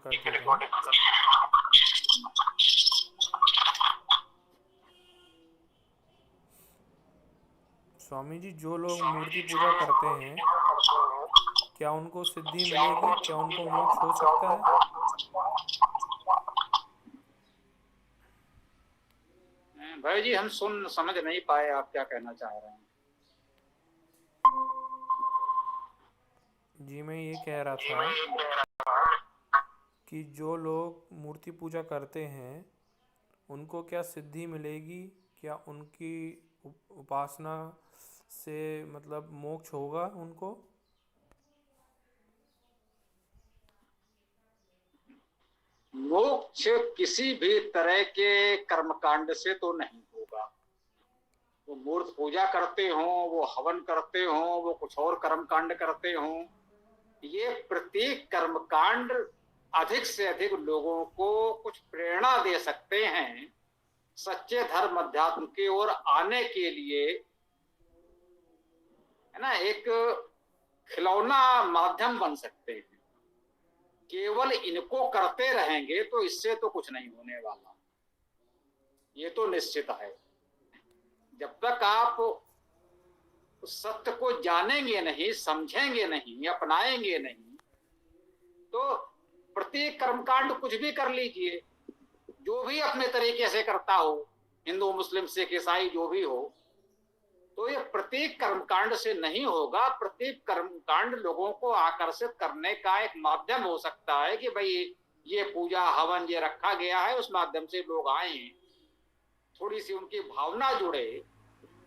करते थे। स्वामी जी, जो लोग मूर्ति पूजा करते हैं, क्या उनको सिद्धि मिलेगी? क्या उनको मोक्ष हो सकता है? भाई जी, हम सुन समझ नहीं पाए आप क्या कहना चाह रहे हैं। जी, मैं ये कह रहा था कि जो लोग मूर्ति पूजा करते हैं उनको क्या सिद्धि मिलेगी? क्या उनकी उपासना से मतलब मोक्ष होगा उनको? मोक्ष किसी भी तरह के कर्मकांड से तो नहीं होगा। वो मूर्त पूजा करते हो, वो हवन करते हो, वो कुछ और कर्मकांड करते हो, ये प्रत्येक कर्मकांड अधिक से अधिक लोगों को कुछ प्रेरणा दे सकते हैं सच्चे धर्म अध्यात्म की ओर आने के लिए, है ना, एक खिलौना माध्यम बन सकते हैं। केवल इनको करते रहेंगे तो इससे तो कुछ नहीं होने वाला, ये तो निश्चित है। जब तक आप सत्य को जानेंगे नहीं, समझेंगे नहीं, अपनाएंगे नहीं, तो प्रत्येक कर्मकांड कुछ भी कर लीजिए, जो भी अपने तरीके से करता हो, हिंदू मुस्लिम सिख ईसाई जो भी हो, तो ये प्रत्येक कर्मकांड से नहीं होगा। प्रत्येक कर्मकांड लोगों को आकर्षित करने का एक माध्यम हो सकता है कि भाई ये पूजा हवन ये रखा गया है, उस माध्यम से लोग आए, थोड़ी सी उनकी भावना जुड़े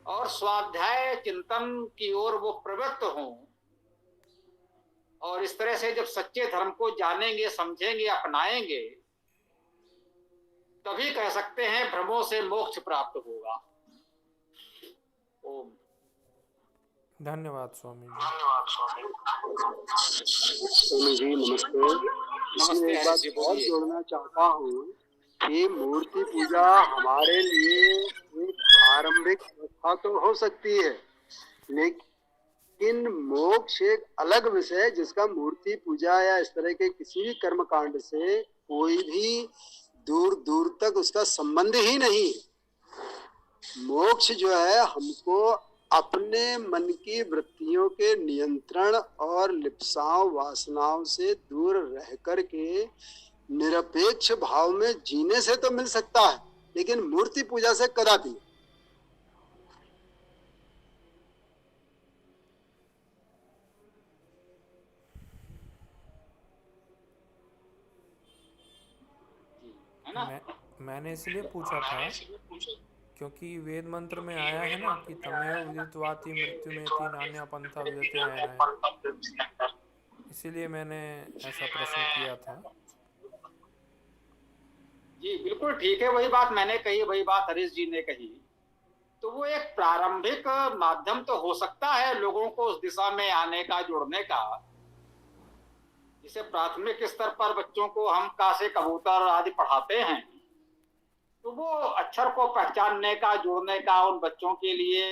और स्वाध्याय चिंतन की ओर वो प्रवृत्त हों, और इस तरह से जब सच्चे धर्म को जानेंगे, समझेंगे, अपनाएंगे, तभी कह सकते हैं भ्रमों से मोक्ष प्राप्त होगा। ओम। धन्यवाद स्वामी जी। स्वामी जी नमस्ते। इसमें एक बात और जोड़ना चाहता हूँ कि मूर्ति पूजा हमारे लिए एक आरंभिक अवस्था तो हो सकती है, लेकिन मोक्ष एक अलग विषय, जिसका मूर्ति पूजा या इस तरह के किसी भी कर्म कांड से कोई भी दूर दूर तक उसका संबंध ही नहीं। मोक्ष जो है हमको अपने मन की वृत्तियों के नियंत्रण और लिप्साओं वासनाओं से दूर रह कर के निरपेक्ष भाव में जीने से तो मिल सकता है, लेकिन मूर्ति पूजा से कदापि। मैंने इसलिए पूछा था क्योंकि वेद मंत्र में आया है ना कि तमेव विदित्वाति मृत्युमेति नान्या पंथा विद्यते अयनया। इसीलिए मैंने ऐसा प्रश्न किया था। जी बिल्कुल ठीक है, वही बात मैंने कही, वही बात हरीश जी ने कही। तो वो एक प्रारंभिक माध्यम तो हो सकता है लोगों को उस दिशा में आने का, जुड़ने का। जिसे प्राथमिक स्तर पर बच्चों को हम का से कबूतर आदि पढ़ाते हैं, तो वो अक्षर को पहचानने का, जुड़ने का उन बच्चों के लिए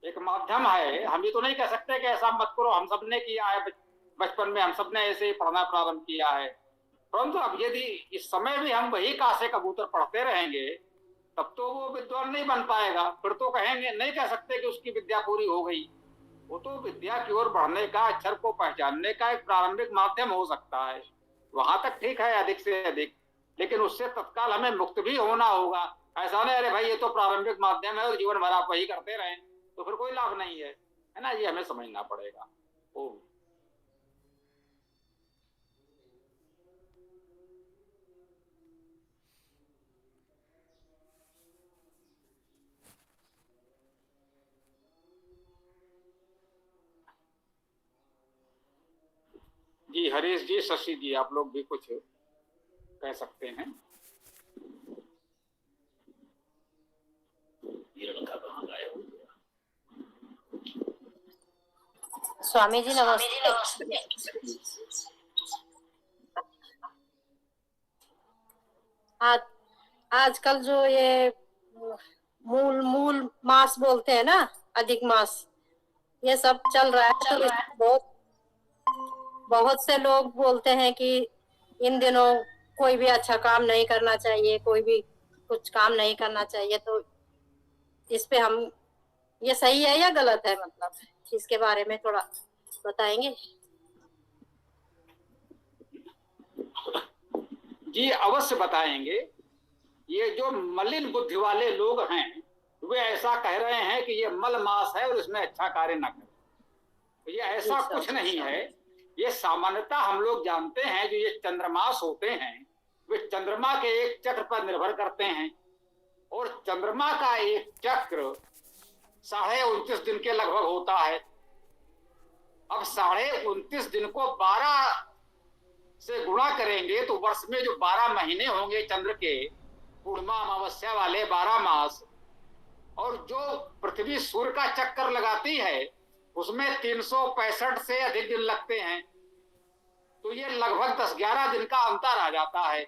एक माध्यम है। हम ये तो नहीं कह सकते कि ऐसा मत करो, हम सब ने किया है, बचपन में हम सब ने ऐसे ही पढ़ना प्रारंभ किया है। परंतु अब यदि इस समय भी हम वही का से कबूतर पढ़ते रहेंगे, तब तो वो विद्वान नहीं बन पाएगा। फिर तो कहेंगे, नहीं कह सकते कि उसकी विद्या पूरी हो गई। वो तो विद्या की ओर बढ़ने का, अक्षर को पहचानने का एक प्रारंभिक माध्यम हो सकता है। वहां तक ठीक है, अधिक से अधिक, लेकिन उससे तत्काल हमें मुक्त भी होना होगा। ऐसा नहीं अरे भाई ये तो प्रारंभिक माध्यम है और जीवन भर आप वही करते रहें, तो फिर कोई लाभ नहीं है ना। ये हमें समझना पड़ेगा। ओम। जी हरीश जी, शशि जी, आप लोग भी कुछ कह सकते हैं। स्वामी जी नमस्ते। आज आजकल जो ये मूल मास बोलते हैं ना, अधिक मास, ये सब चल रहा है, तो बहुत से लोग बोलते हैं कि इन दिनों कोई भी अच्छा काम नहीं करना चाहिए, कोई भी कुछ काम नहीं करना चाहिए। तो इस पे हम, ये सही है या गलत है, मतलब इसके बारे में थोड़ा बताएंगे? जी अवश्य बताएंगे। ये जो मलिन बुद्धि वाले लोग हैं वे ऐसा कह रहे हैं कि ये मल मास है और इसमें अच्छा कार्य न करें। तो ये ऐसा कुछ नहीं है। ये सामान्यतः हम लोग जानते हैं जो ये चंद्रमास होते हैं वे चंद्रमा के एक चक्र पर निर्भर करते हैं और चंद्रमा का एक चक्र 29.5 दिन के लगभग होता है। अब 29.5 दिन को 12 से गुणा करेंगे तो वर्ष में जो 12 महीने होंगे चंद्र के, पूर्णिमा अमावस्या वाले 12 मास, और जो पृथ्वी सूर्य का चक्कर लगाती है उसमें 365 से अधिक दिन लगते हैं। तो ये लगभग 10-11 दिन का अंतर आ जाता है।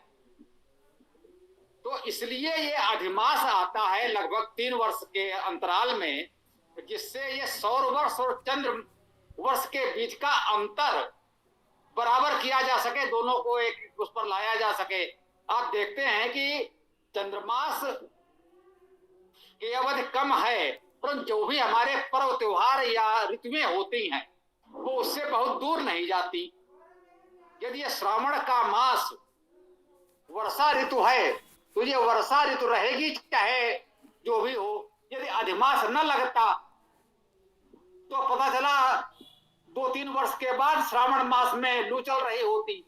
तो इसलिए ये अधिमास आता है लगभग 3 वर्ष के अंतराल में, जिससे ये सौर वर्ष और चंद्र वर्ष के बीच का अंतर बराबर किया जा सके, दोनों को एक उस पर लाया जा सके। आप देखते हैं कि चंद्रमास की अवधि कम है, परंतु जो भी हमारे पर्व त्योहार या ऋतुएं होती हैं वो उससे बहुत दूर नहीं जाती। यदि ये श्रावण का मास वर्षा ऋतु है तो ये वर्षा ऋतु रहेगी चाहे जो भी हो। यदि अधिमास न लगता तो पता चला 2-3 वर्ष के बाद श्रावण मास में लू चल रही होती।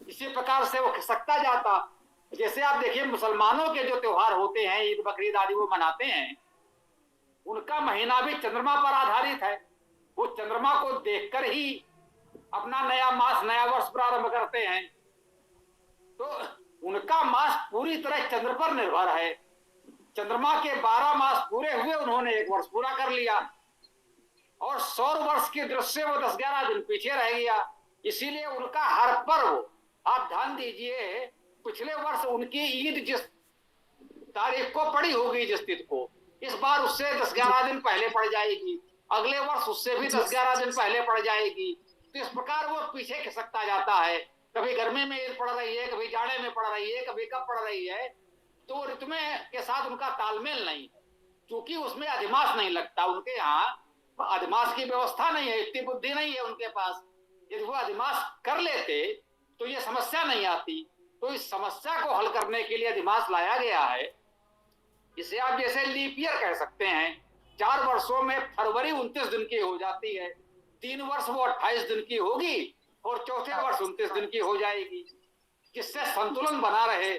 इसी प्रकार से वो खिसकता जाता। जैसे आप देखिए मुसलमानों के जो त्योहार होते हैं, ईद बकरीद आदि वो मनाते हैं, उनका महीना भी चंद्रमा पर आधारित है। वो चंद्रमा को देखकर ही अपना नया मास, नया वर्ष प्रारंभ करते हैं। तो उनका मास पूरी तरह चंद्र पर निर्भर है। चंद्रमा के 12 मास पूरे हुए, उन्होंने एक वर्ष पूरा कर लिया, और सौर वर्ष की दृष्टि से वो 10-11 दिन पीछे रह गया। इसीलिए उनका हर पर्व, आप ध्यान दीजिए, पिछले वर्ष उनकी ईद जिस तारीख को पड़ी होगी, जिस तिथि को, इस बार उससे 10-11 दिन पहले पड़ जाएगी, अगले वर्ष उससे भी 10-11 दिन पहले पड़ जाएगी। तो इस प्रकार वो पीछे खिसकता जाता है। कभी गर्मी में ईद पड़ रही है, कभी जाड़े में पड़ रही है, कभी कब पड़ रही है, तो ऋतु में के साथ उनका तालमेल नहीं, क्योंकि उसमें अधिमास नहीं लगता। उनके यहाँ अधिमास की व्यवस्था नहीं है, इतनी बुद्धि नहीं है उनके पास। यदि वो अधिमास कर लेते तो ये समस्या नहीं आती। तो इस समस्या को हल करने के लिए अधिमास लाया गया है। इसे आप जैसे लीप ईयर कह सकते हैं। 4 वर्षों में फरवरी 29 दिन की हो जाती है, 3 वर्ष वो 28 दिन की होगी और चौथे वर्ष 29 दिन की हो जाएगी, जिससे संतुलन बना रहे।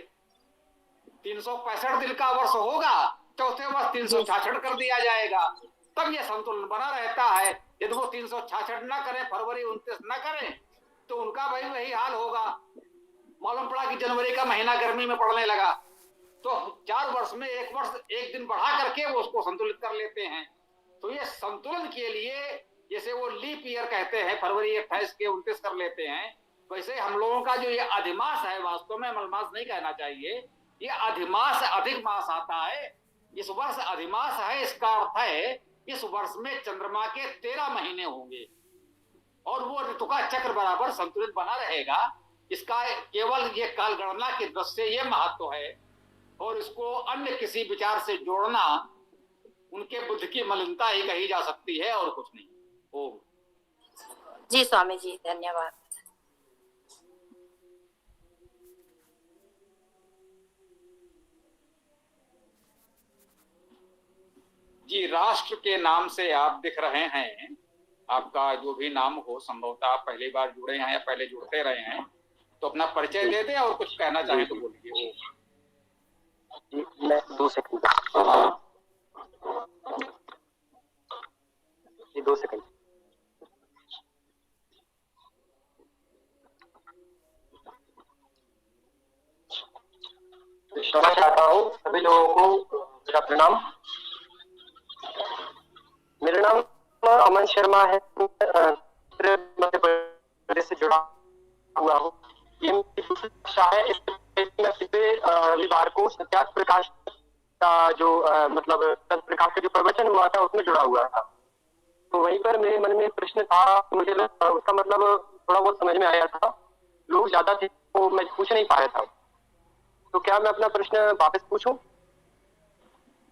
365 दिन का वर्ष होगा, चौथे वर्ष 366 कर दिया जाएगा, तब यह संतुलन बना रहता है। यदि वो 366 ना करें, फरवरी 29 ना करें, तो उनका भाई वही हाल होगा। मालूम पड़ा कि जनवरी का महीना गर्मी में पड़ने लगा, तो 4 वर्ष में एक वर्ष एक दिन बढ़ा करके वो उसको संतुलित कर लेते हैं। तो ये संतुलन के लिए, जैसे वो लीप ईयर कहते हैं, फरवरी 28 के 29 कर लेते हैं, वैसे हम लोगों का जो ये अधिमास है, वास्तव में मलमास नहीं कहना चाहिए, ये अधिमास अधिक मास आता है। इस वर्ष अधिमास है, इसका अर्थ है इस वर्ष में चंद्रमा के 13 महीने होंगे और वो ऋतु का चक्र बराबर संतुलित बना रहेगा। इसका केवल ये काल गणना की दृष्टि से ये महत्व है, और इसको अन्य किसी विचार से जोड़ना उनके बुद्धि की मलिनता ही कही जा सकती है, और कुछ नहीं। ओम जी स्वामी जी, धन्यवाद। जी, राष्ट्र के नाम से आप दिख रहे हैं। आपका जो भी नाम हो, संभवतः आप पहली बार जुड़े हैं या पहले जुड़ते रहे हैं, तो अपना परिचय दे दें और कुछ कहना चाहें तो बोलिए। मैं 2 सेकंड 2 सेकंड। क्षमा चाहता हूँ सभी लोगों को, मेरा प्रणाम। मेरा नाम अमन शर्मा है, मध्य प्रदेश से जुड़ा हुआ हूँ। ये मेरी दूसरी कक्षा है। रविवार को सत्यार्थ प्रकाश का जो मतलब प्रकाश का जो प्रवचन हुआ था उसमें जुड़ा हुआ था। तो वहीं पर मेरे मन में प्रश्न था, मुझे उसका मतलब थोड़ा बहुत समझ में आया था। लोग ज्यादा थे तो मैं पूछ नहीं पाया था। तो क्या मैं अपना प्रश्न वापस पूछूं?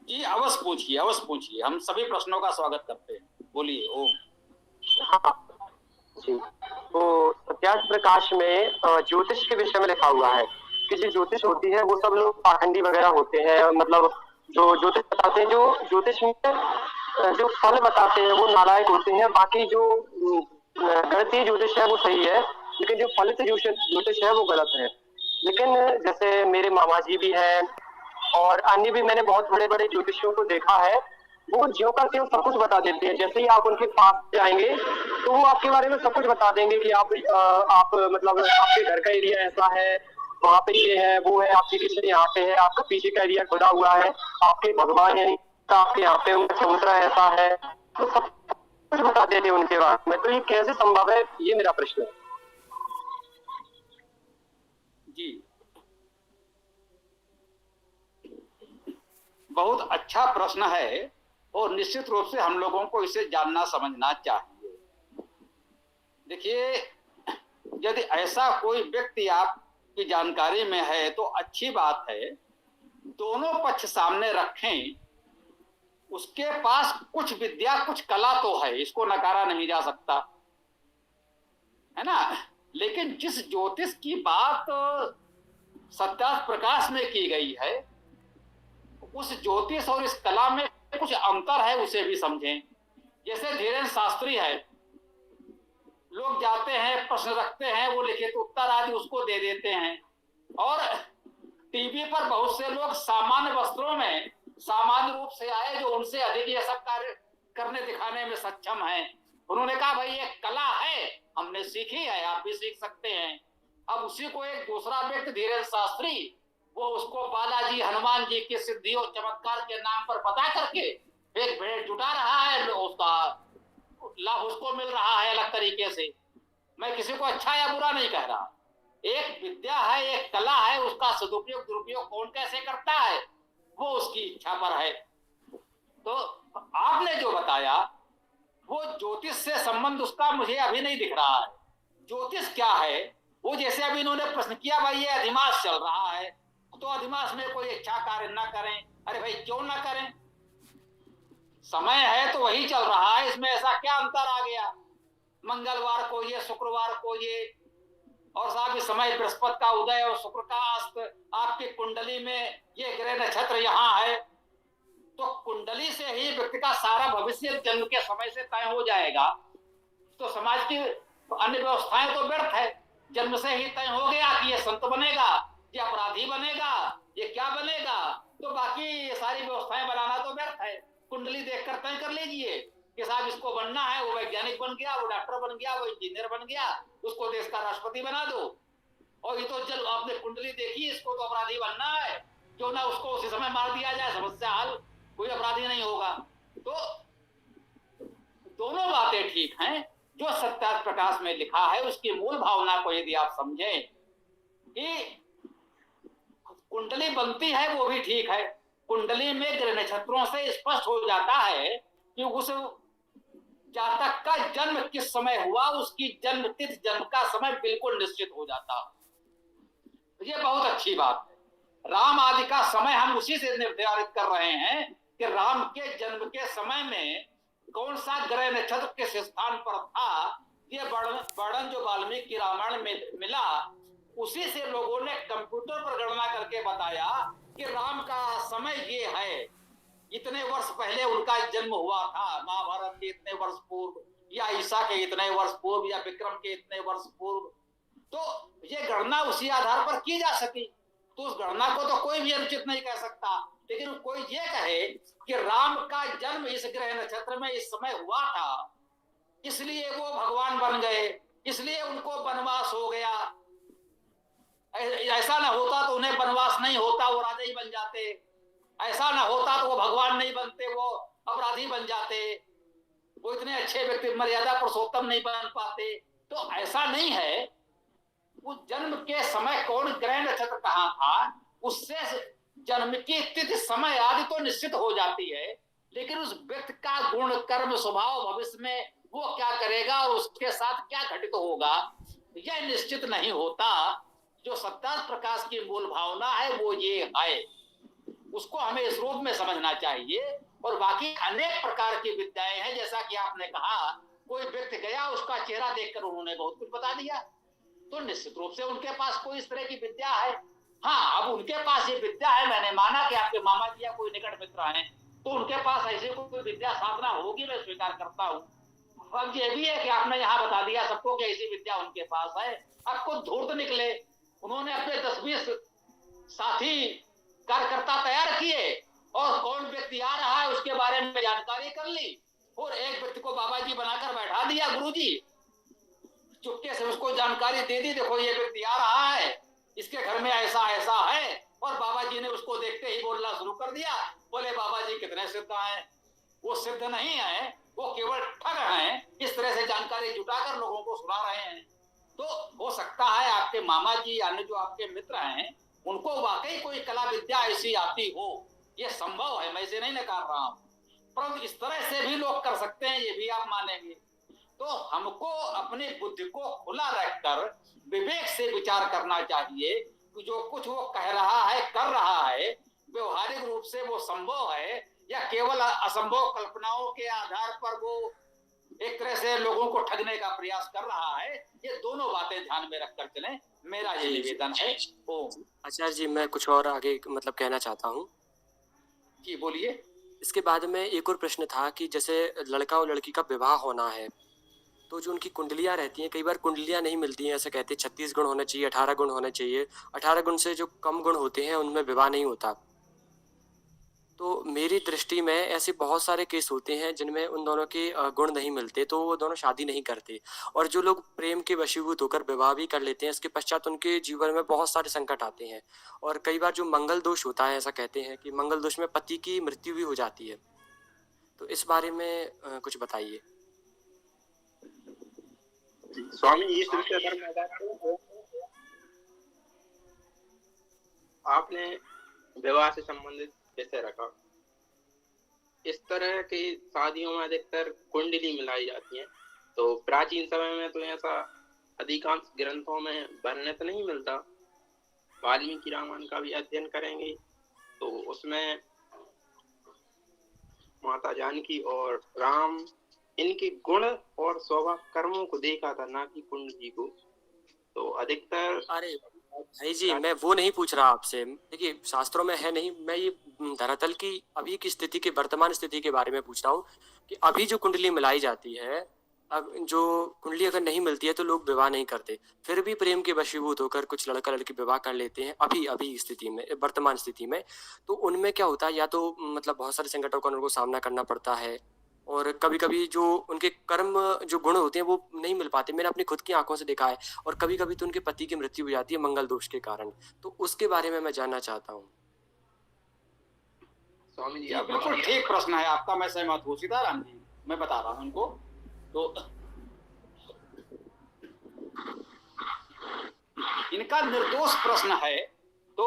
जी अवश्य पूछिए, हम सभी प्रश्नों का स्वागत करते हैं, बोलिए। ओम। हाँ जी, तो सत्यार्थ प्रकाश में ज्योतिष के विषय में लिखा हुआ है कि जो ज्योतिष होती है वो सब लोग पाखंडी वगैरह होते हैं, मतलब जो ज्योतिष बताते हैं, जो ज्योतिष में जो फल बताते हैं वो नालायक होते हैं, बाकी जो गणितीय ज्योतिष है वो सही है, लेकिन जो फलित ज्योतिष है वो गलत है। लेकिन जैसे मेरे मामा जी भी हैं और अन्य भी, मैंने बहुत बड़े बड़े ज्योतिषियों को देखा है, वो ज्यों का त्यों सब कुछ बता देते हैं। जैसे ही आप उनके पास जाएंगे तो वो आपके बारे में सब कुछ बता देंगे कि आप मतलब आपके घर का एरिया ऐसा है, वहाँ पे ये है वो है, आपकी किचन यहाँ पे है, आपका पीछे का एरिया खुदा हुआ है, आपके भगवान है, आपके यहाँ पे चबूतरा ऐसा है, तो सब कुछ बता देते हैं उनके बारे में। तो ये कैसे संभव है, ये मेरा प्रश्न है। जी बहुत अच्छा प्रश्न है और निश्चित रूप से हम लोगों को इसे जानना समझना चाहिए। देखिए, यदि ऐसा कोई व्यक्ति आपकी जानकारी में है तो अच्छी बात है, दोनों पक्ष सामने रखें। उसके पास कुछ विद्या कुछ कला तो है, इसको नकारा नहीं जा सकता, है ना। लेकिन जिस ज्योतिष की बात सत्यार्थ प्रकाश में की गई है, उस ज्योतिष और इस कला में कुछ अंतर है, उसे भी समझें। जैसे धीरेन्द्र शास्त्री है, लोग जाते हैं, प्रश्न रखते हैं, वो लिखित उत्तर आदि उसको दे देते हैं, और टीवी पर बहुत से लोग सामान्य वस्त्रों में सामान्य रूप से आए जो उनसे अधिक ये सब कार्य करने दिखाने में सक्षम हैं। उन्होंने कहा भाई ये कला है, हमने सीखी है, आप भी सीख सकते हैं। अब उसी को एक दूसरा व्यक्ति धीरेन्द्र शास्त्री, वो उसको बालाजी हनुमान जी की सिद्धि और चमत्कार के नाम पर बता करके एक भेड़ जुटा रहा है, उसका लाभ उसको मिल रहा है अलग तरीके से। मैं किसी को अच्छा या बुरा नहीं कह रहा, एक विद्या है, एक कला है, उसका सदुपयोग दुरुपयोग कौन कैसे करता है वो उसकी इच्छा पर है। तो आपने जो बताया वो ज्योतिष से संबंध उसका मुझे अभी नहीं दिख रहा है। ज्योतिष क्या है, वो जैसे अभी इन्होंने प्रश्न किया भाई ये अधिमास चल रहा है, तो अधिमास में कोई अच्छा कार्य ना करें। अरे भाई क्यों ना करें, समय है तो वही चल रहा है, इसमें ऐसा क्या अंतर आ गया। मंगलवार को ये, शुक्रवार को ये, और साहब इस समय बृहस्पति का उदय और शुक्र का अस्त, आपकी कुंडली में ये ग्रह नक्षत्र यहाँ है, तो कुंडली से ही व्यक्ति का सारा भविष्य जन्म के समय से तय हो जाएगा। तो समाज की अन्य व्यवस्थाएं तो व्यर्थ है, जन्म से ही तय हो गया कि ये संत बनेगा, ये अपराधी बनेगा, ये क्या बनेगा, तो बाकी ये सारी व्यवस्थाएं बनाना तो व्यर्थ है। कुंडली देखकर तय कर लीजिए कि साहब इसको बनना है, वो वैज्ञानिक बन गया, वो डॉक्टर बन गया, वो इंजीनियर बन गया, उसको देश का राष्ट्रपति बना दो। और ये तो जब आपने कुंडली देखी, इसको तो अपराधी बनना है, क्यों ना उसको उसी समय मार दिया जाए, समस्या हल, कोई अपराधी नहीं होगा। तो दोनों बातें ठीक हैं। जो सत्यार्थ प्रकाश में लिखा है उसकी मूल भावना को यदि आप समझें कि कुंडली बनती है वो भी ठीक है, कुंडली में ग्रह नक्षत्रों से स्पष्ट हो जाता है कि उस जातक का जन्म किस समय हुआ, उसकी जन्म तिथि जन्म का समय बिल्कुल निश्चित हो जाता है। ये बहुत अच्छी बात है। राम आदि का समय हम उसी से निर्धारित कर रहे हैं कि राम के जन्म के समय में कौन सा ग्रह नक्षत्र किस स्थान पर था। ये वर्णन जो वाल्मीकि रामायण में मिला, उसी से लोगों ने कंप्यूटर पर गणना करके बताया कि राम का समय ये है, इतने वर्ष पहले उनका जन्म हुआ था, महाभारत के इतने वर्ष पूर्व, या ईसा के इतने वर्ष पूर्व, या विक्रम के इतने वर्ष पूर्व। तो ये गणना उसी आधार पर की जा सकी, तो उस गणना को तो कोई भी अनुचित नहीं कह सकता। लेकिन कोई ये कहे कि राम का जन्म इस ग्रह नक्षत्र में इस समय हुआ था, इसलिए वो भगवान बन गए, इसलिए उनको वनवास हो गया, ऐसा ना होता तो उन्हें वनवास नहीं होता, वो राजा ही बन जाते, ऐसा ना होता तो वो भगवान नहीं बनते, वो अपराधी बन जाते, वो इतने अच्छे व्यक्ति मर्यादा पुरुषोत्तम नहीं बन पाते। तो ऐसा नहीं है। उस जन्म के समय कौन ग्रह नक्षत्र कहाँ था, उससे जन्म की तिथि समय आदि तो निश्चित हो जाती है, लेकिन उस व्यक्ति का गुण कर्म स्वभाव भविष्य में वो क्या करेगा और उसके साथ क्या घटित होगा, यह निश्चित नहीं होता। जो सत्यार्थ प्रकाश की मूल भावना है वो ये है, उसको हमें इस रूप में समझना चाहिए। और बाकी अनेक प्रकार की विद्याएं हैं, जैसा कि आपने कहा, कोई व्यक्ति गया, उसका चेहरा देखकर उन्होंने बहुत कुछ बता दिया, तो निश्चित रूप से उनके पास कोई इस तरह की विद्या है। हाँ, अब उनके पास ये विद्या है, मैंने माना कि आपके मामा जी या कोई निकट मित्र हैं, तो उनके पास ऐसे कोई विद्या साधना होगी, मैं स्वीकार करता हूँ। अब ये भी है कि आपने यहाँ बता दिया सबको कि ऐसी विद्या उनके पास है। अब खुद धूर्त निकले, उन्होंने अपने 10-20 साथी कार्यकर्ता तैयार किए और कौन व्यक्ति आ रहा है उसके बारे में जानकारी कर ली और एक व्यक्ति को बाबा जी बनाकर बैठा दिया, गुरुजी चुपके से उसको जानकारी दे दी, देखो ये व्यक्ति आ रहा है, इसके घर में ऐसा ऐसा है। और बाबा जी ने उसको देखते ही बोलना शुरू कर दिया, बोले बाबा जी कितने सिद्ध हैं। वो सिद्ध नहीं है, वो केवल ठग हैं। इस तरह से जानकारी जुटाकर लोगों को सुना रहे हैं। तो हो सकता है आपके मामा जी यानी जो आपके मित्र हैं उनको वाकई कोई कला विद्या ऐसी आती हो, ये संभव है, मैं इसे नहीं नकार रहा हूं, परंतु इस तरह से भी लोग कर सकते हैं, ये भी आप मानेंगे। तो हमको अपनी बुद्धि को खुला रखकर विवेक से विचार करना चाहिए कि जो कुछ वो कह रहा है, कर रहा है, व्यवहारिक रूप से वो संभव है या केवल असंभव कल्पनाओं के आधार पर वो एक तरह से लोगों को ठगने का प्रयास कर रहा है। ये दोनों बातें ध्यान में रखकर चलें, मेरा ये निवेदन है। ओम। आचार्य जी, मैं कुछ और आगे मतलब कहना चाहता हूँ। जी बोलिए। इसके बाद में एक और प्रश्न था कि जैसे लड़का और लड़की का विवाह होना है, तो जो उनकी कुंडलियां रहती हैं, कई बार कुंडलियां नहीं मिलती हैं, ऐसे कहते हैं 36 गुण होने चाहिए, 18 गुण होने चाहिए, 18 गुण से जो कम गुण होते हैं उनमें विवाह नहीं होता। तो मेरी दृष्टि में ऐसे बहुत सारे केस होते हैं जिनमें उन दोनों के गुण नहीं मिलते, तो वो दोनों शादी नहीं करते। और जो लोग प्रेम के वशीभूत होकर विवाह भी कर लेते हैं, इसके पश्चात उनके जीवन में बहुत सारे संकट आते हैं। और कई बार जो मंगल दोष होता है, ऐसा कहते हैं कि मंगल दोष में पति की मृत्यु भी हो जाती है। तो इस बारे में कुछ बताइए। स्वामी, इस विषय पर मैं आपने विवाह से संबंधित विषय रखा। इस तरह की शादियों में अधिकतर कुंडली मिलाई जाती है, तो प्राचीन समय में तो ऐसा अधिकांश ग्रंथों में वर्णित नहीं मिलता। वाल्मीकि रामायण का भी अध्ययन करेंगे तो उसमें माता जानकी और राम इनके गुण और स्वभाव कर्मों को देखा था, ना कि कुंडली को। तो अधिकतर अरे भाई जी, मैं वो नहीं पूछ रहा आपसे। देखिए, शास्त्रों में है नहीं, मैं ये धरातल की अभी की स्थिति के वर्तमान स्थिति के बारे में पूछ रहा हूँ कि अभी जो कुंडली मिलाई जाती है, अब जो कुंडली अगर नहीं मिलती है तो लोग विवाह नहीं करते, फिर भी प्रेम के वशीभूत होकर कुछ लड़का लड़की विवाह कर लेते हैं अभी स्थिति में, वर्तमान स्थिति में। तो उनमें क्या होता है, या तो मतलब बहुत सारे संकटों का उनको सामना करना पड़ता है, और कभी कभी जो उनके कर्म जो गुण होते हैं वो नहीं मिल पाते। मैंने अपनी खुद की आंखों से देखा है। और कभी कभी तो उनके पति की मृत्यु हो जाती है मंगल दोष के कारण। तो उसके बारे में मैं जानना चाहता हूँ। स्वामी जी, बिल्कुल ठीक प्रश्न है आपका, मैं सहमत हूँ। सीताराम जी, मैं बता रहा हूँ उनको। तो इनका निर्दोष प्रश्न है, तो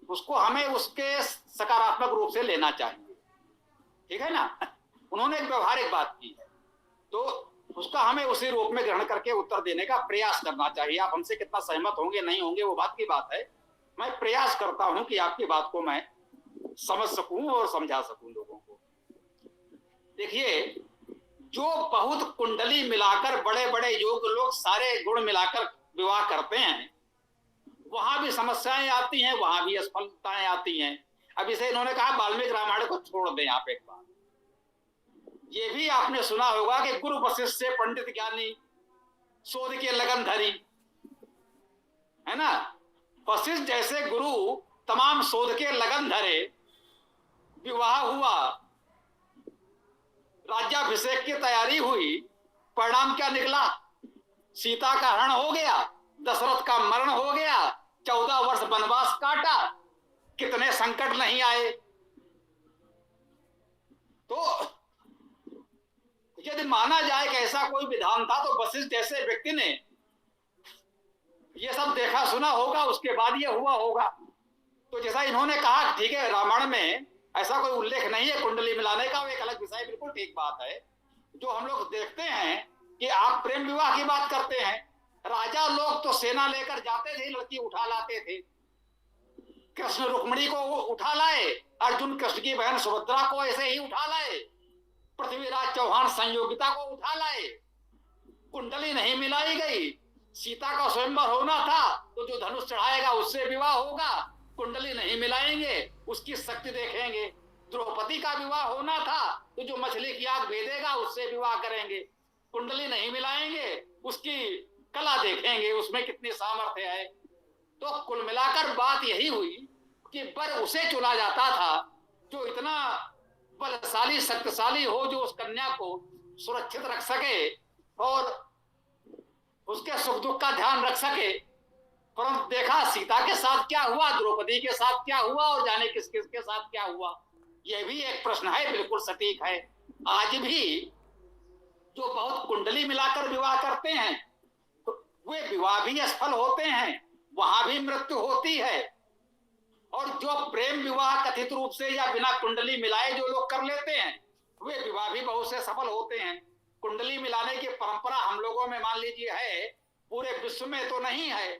उसको हमें उसके सकारात्मक रूप से लेना चाहिए, ठीक है ना। उन्होंने एक व्यवहारिक बात की है, तो उसका हमें उसी रूप में ग्रहण करके उत्तर देने का प्रयास करना चाहिए। आप हमसे कितना सहमत होंगे नहीं होंगे वो बात की बात है। मैं प्रयास करता हूं कि आपकी बात को मैं समझ सकूं और समझा सकूं लोगों को। देखिए, जो बहुत कुंडली मिलाकर बड़े बड़े योग लोग सारे गुण मिलाकर विवाह करते हैं, वहां भी समस्याएं आती हैं, वहां भी असफलताएं आती हैं। अब इसे इन्होंने कहा वाल्मीकि रामायण को छोड़ दें। आप एक बात ये भी आपने सुना होगा कि गुरु वशिष्ठ से पंडित ज्ञानी शोध के लगन धरी, है ना। वशिष्ठ जैसे गुरु तमाम शोध के लगन धरे, विवाह हुआ, राज्याभिषेक की तैयारी हुई, परिणाम क्या निकला? सीता का हरण हो गया, दशरथ का मरण हो गया, 14 वर्ष वनवास काटा, कितने संकट नहीं आए। तो यदि माना जाए कि ऐसा कोई विधान था, तो वशिष्ठ जैसे व्यक्ति ने ये सब देखा सुना होगा, उसके बाद ये हुआ होगा। तो जैसा इन्होंने कहा, ठीक है, रामायण में ऐसा कोई उल्लेख नहीं है कुंडली मिलाने का, वो एक अलग विषय, बिल्कुल ठीक बात है। जो हम लोग देखते हैं कि आप प्रेम विवाह की बात करते हैं, राजा लोग तो सेना लेकर जाते थे, लड़की उठा लाते थे। कृष्ण रुक्मिणी को उठा लाए, अर्जुन कृष्ण की बहन सुभद्रा को ऐसे ही उठा लाए, पृथ्वीराज चौहान संयोगिता को उठा लाए। कुंडली नहीं मिलाई गई। सीता का स्वयंवर होना था तो जो धनुष चढ़ाएगा उससे विवाह होगा। कुंडली नहीं मिलाएंगे, उसकी शक्ति देखेंगे। द्रौपदी का विवाह होना था तो जो मछली की आग भेदेगा उससे विवाह करेंगे। कुंडली नहीं मिलाएंगे, उसकी कला देखेंगे, उसमें कितनी सामर्थ्य है। तो कुल मिलाकर बात यही हुई कि वर उसे चुना जाता था जो इतना बलशाली शक्तिशाली हो, जो उस कन्या को सुरक्षित रख सके और उसके सुख दुख का ध्यान रख सके। परंतु देखा सीता के साथ क्या हुआ, द्रौपदी के साथ क्या हुआ, और जाने किस किस के साथ क्या हुआ। यह भी एक प्रश्न है, बिल्कुल सटीक है। आज भी जो बहुत कुंडली मिलाकर विवाह करते हैं तो वे विवाह भी असफल होते हैं, वहां भी मृत्यु होती है। और जो प्रेम विवाह कथित रूप से या बिना कुंडली मिलाए जो लोग कर लेते हैं वे विवाह भी बहुत से सफल होते हैं। कुंडली मिलाने की परंपरा हम लोगों में मान लीजिए है, पूरे विश्व में तो नहीं है।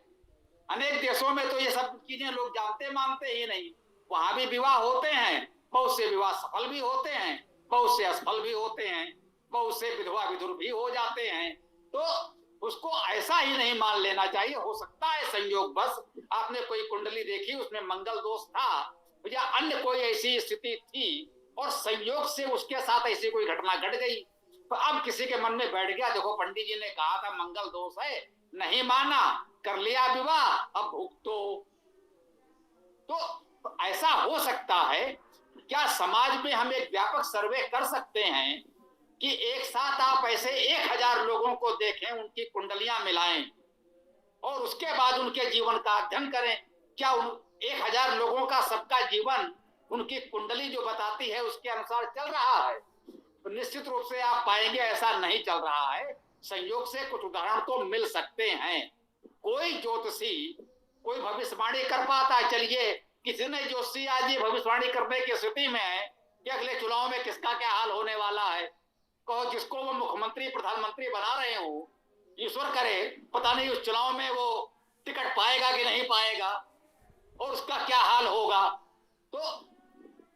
अनेक देशों में तो ये सब चीजें लोग जानते मानते ही नहीं। वहां भी विवाह होते हैं, बहुत से विवाह सफल भी होते हैं, बहुत से असफल भी होते हैं, बहुत से विधवा विधुर भी हो जाते हैं। तो उसको ऐसा ही नहीं मान लेना चाहिए। हो सकता है संयोग बस आपने कोई कुंडली देखी, उसमें मंगल दोष था या अन्य कोई ऐसी स्थिति थी और संयोग से उसके साथ ऐसी कोई घटना घट गई। तो अब किसी के मन में बैठ गया, देखो पंडित जी ने कहा था मंगल दोष है, नहीं माना, कर लिया विवाह, अब भुगतो। तो ऐसा हो सकता है। क्या समाज में हम एक व्यापक सर्वे कर सकते हैं कि एक साथ आप ऐसे 1000 लोगों को देखें, उनकी कुंडलियां मिलाएं और उसके बाद उनके जीवन का अध्ययन करें। क्या उन 1000 लोगों का सबका जीवन उनकी कुंडली जो बताती है उसके अनुसार चल रहा है? तो निश्चित रूप से आप पाएंगे ऐसा नहीं चल रहा है। संयोग से कुछ उदाहरण तो मिल सकते हैं। कोई ज्योतिषी कोई भविष्यवाणी कर पाता है। चलिए किसी ने ज्योतिषी आज ये भविष्यवाणी करने की स्थिति में है कि अगले चुनाव में किसका क्या हाल होने वाला है। कहो जिसको वो मुख्यमंत्री प्रधानमंत्री बना रहे हो, ईश्वर करे पता नहीं उस चुनाव में वो टिकट पाएगा कि नहीं पाएगा और उसका क्या हाल होगा। तो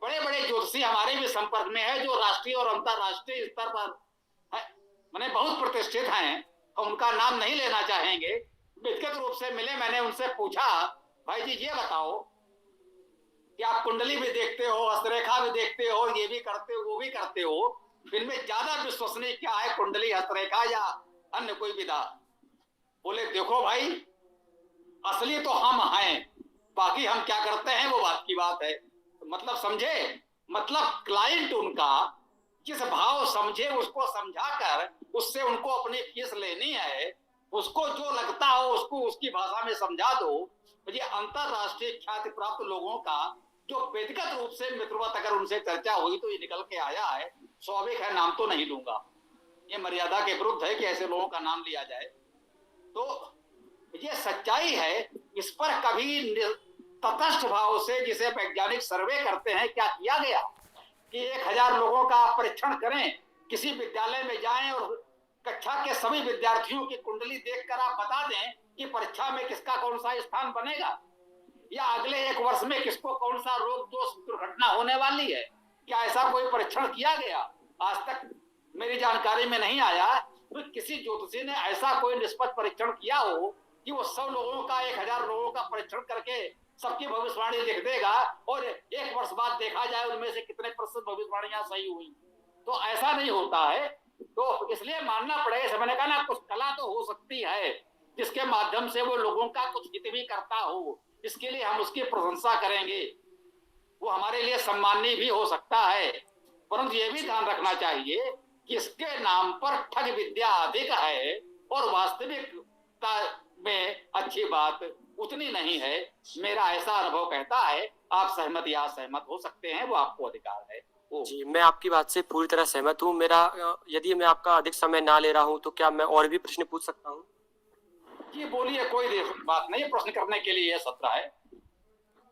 बड़े बड़े ज्योतिषी हमारे भी संपर्क में है जो राष्ट्रीय और अंतरराष्ट्रीय स्तर पर मैंने बहुत प्रतिष्ठित हैं, और उनका नाम नहीं लेना चाहेंगे। व्यक्तिगत रूप से मिले, मैंने उनसे पूछा भाई जी ये बताओ कि आप कुंडली भी देखते हो, हस्तरेखा भी देखते हो, ये भी करते हो वो भी करते हो, इनमें ज्यादा विश्वसनीय क्या है, कुंडली हस्तरेखा या अन्य कोई विधा? बोले देखो भाई असली तो हम हैं, बाकी हम क्या करते हैं वो बात की बात है। मतलब समझे, मतलब क्लाइंट उनका जिस भाव समझे उसको समझाकर उससे उनको अपनी फीस लेनी है, उसको जो लगता हो उसको उसकी भाषा में समझा दो। ये अंतरराष्ट्रीय ख्याति प्राप्त लोगों का जो व्यक्तिगत रूप से मित्रवत अगर उनसे चर्चा हुई तो ये निकल के आया है। स्वाभाविक है, नाम तो नहीं लूंगा, ये मर्यादा के विरुद्ध है कि ऐसे लोगों का नाम लिया जाए। तो ये सच्चाई है, इस पर कभी तटस्थ भाव से जिसे वैज्ञानिक सर्वे करते हैं क्या किया गया कि 1000 लोगों का परीक्षण करें, किसी विद्यालय में जाएं और कक्षा के सभी विद्यार्थियों की कुंडली देखकर आप बता दें कि परीक्षा में किसका कौन सा स्थान बनेगा या अगले 1 वर्ष में किसको कौन सा रोग दोष दुर्घटना होने वाली है। क्या ऐसा कोई परीक्षण किया गया? आज तक मेरी जानकारी में नहीं आया। तो किसी ज्योतिषी ने ऐसा कोई निष्पक्ष परीक्षण किया हो कि वो 100 लोगों का 1000 लोगों का परीक्षण करके सबकी भविष्यवाणी लिख देगा और 1 वर्ष बाद देखा जाए उनमें से कितने प्रतिशत भविष्यवाणियां सही हुई। तो ऐसा नहीं होता है। तो इसलिए मानना पड़ेगा, मैंने कहा ना कुछ कला तो हो सकती है जिसके माध्यम से वो लोगों का कुछ हित भी करता हो, इसके लिए हम उसकी प्रशंसा करेंगे, वो हमारे लिए सम्माननीय भी हो सकता है। परंतु ये भी ध्यान रखना चाहिए कि इसके नाम पर ठग विद्या अधिक है और वास्तविकता में अच्छी बात उतनी नहीं है। मेरा ऐसा अनुभव कहता है। आप सहमत या असहमत हो सकते हैं, वो आपको अधिकार है। जी, मैं आपकी बात से पूरी तरह सहमत हूँ। मेरा यदि मैं आपका अधिक समय ना ले रहा हूँ तो क्या मैं और भी प्रश्न पूछ सकता हूँ? जी बोलिए, कोई बात नहीं, प्रश्न करने के लिए यह सत्र है।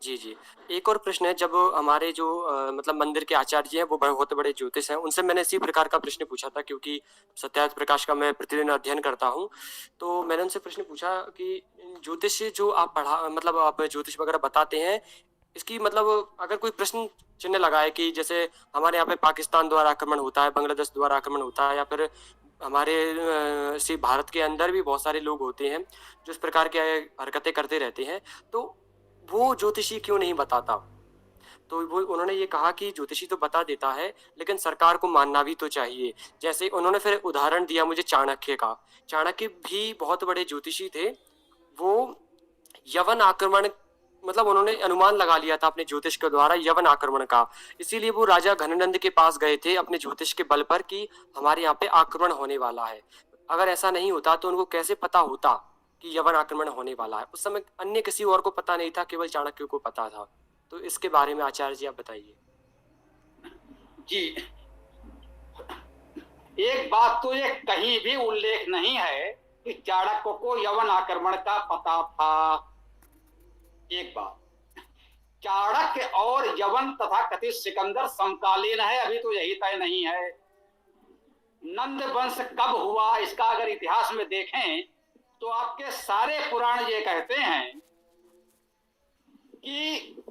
जी, जी। एक और प्रश्न है, जब हमारे जो मतलब मंदिर के आचार्य जी हैं, वो बहुत बड़े ज्योतिष हैं, उनसे मैंने इसी प्रकार का प्रश्न पूछा था, क्योंकि सत्यार्थ प्रकाश का मैं प्रतिदिन अध्ययन करता हूँ। तो मैंने उनसे प्रश्न पूछा कि ज्योतिष जो आप मतलब आप ज्योतिष वगैरह बताते हैं, इसकी मतलब अगर कोई प्रश्न चिन्ह लगाए कि जैसे हमारे यहाँ पे पाकिस्तान द्वारा आक्रमण होता है, बांग्लादेश द्वारा आक्रमण होता है, या फिर हमारे इसी भारत के अंदर भी बहुत सारे लोग होते हैं जो इस प्रकार की हरकतें करते रहते हैं, तो वो ज्योतिषी क्यों नहीं बताता? तो वो उन्होंने ये कहा कि ज्योतिषी तो बता देता है, लेकिन सरकार को मानना भी तो चाहिए। जैसे उन्होंने फिर उदाहरण दिया मुझे चाणक्य का। चाणक्य भी बहुत बड़े ज्योतिषी थे। वो यवन आक्रमण, मतलब उन्होंने अनुमान लगा लिया था अपने ज्योतिष के द्वारा यवन आक्रमण का। इसीलिए वो राजा घननंद के पास गए थे अपने ज्योतिष के बल पर कि हमारे यहाँ पे आक्रमण होने वाला है। अगर ऐसा नहीं होता तो उनको कैसे पता होता कि यवन आक्रमण होने वाला है? उस समय अन्य किसी और को पता नहीं था, केवल चाणक्य को पता था। तो इसके बारे में आचार्य जी आप बताइए। जी, एक बात तो ये कहीं भी उल्लेख नहीं है कि चाणक्य को यवन आक्रमण का पता था। एक बात, चाणक्य और यवन तथा कथित सिकंदर समकालीन है, अभी तो यही तय नहीं है। नंद वंश कब हुआ इसका अगर इतिहास में देखें तो आपके सारे पुराण ये कहते हैं कि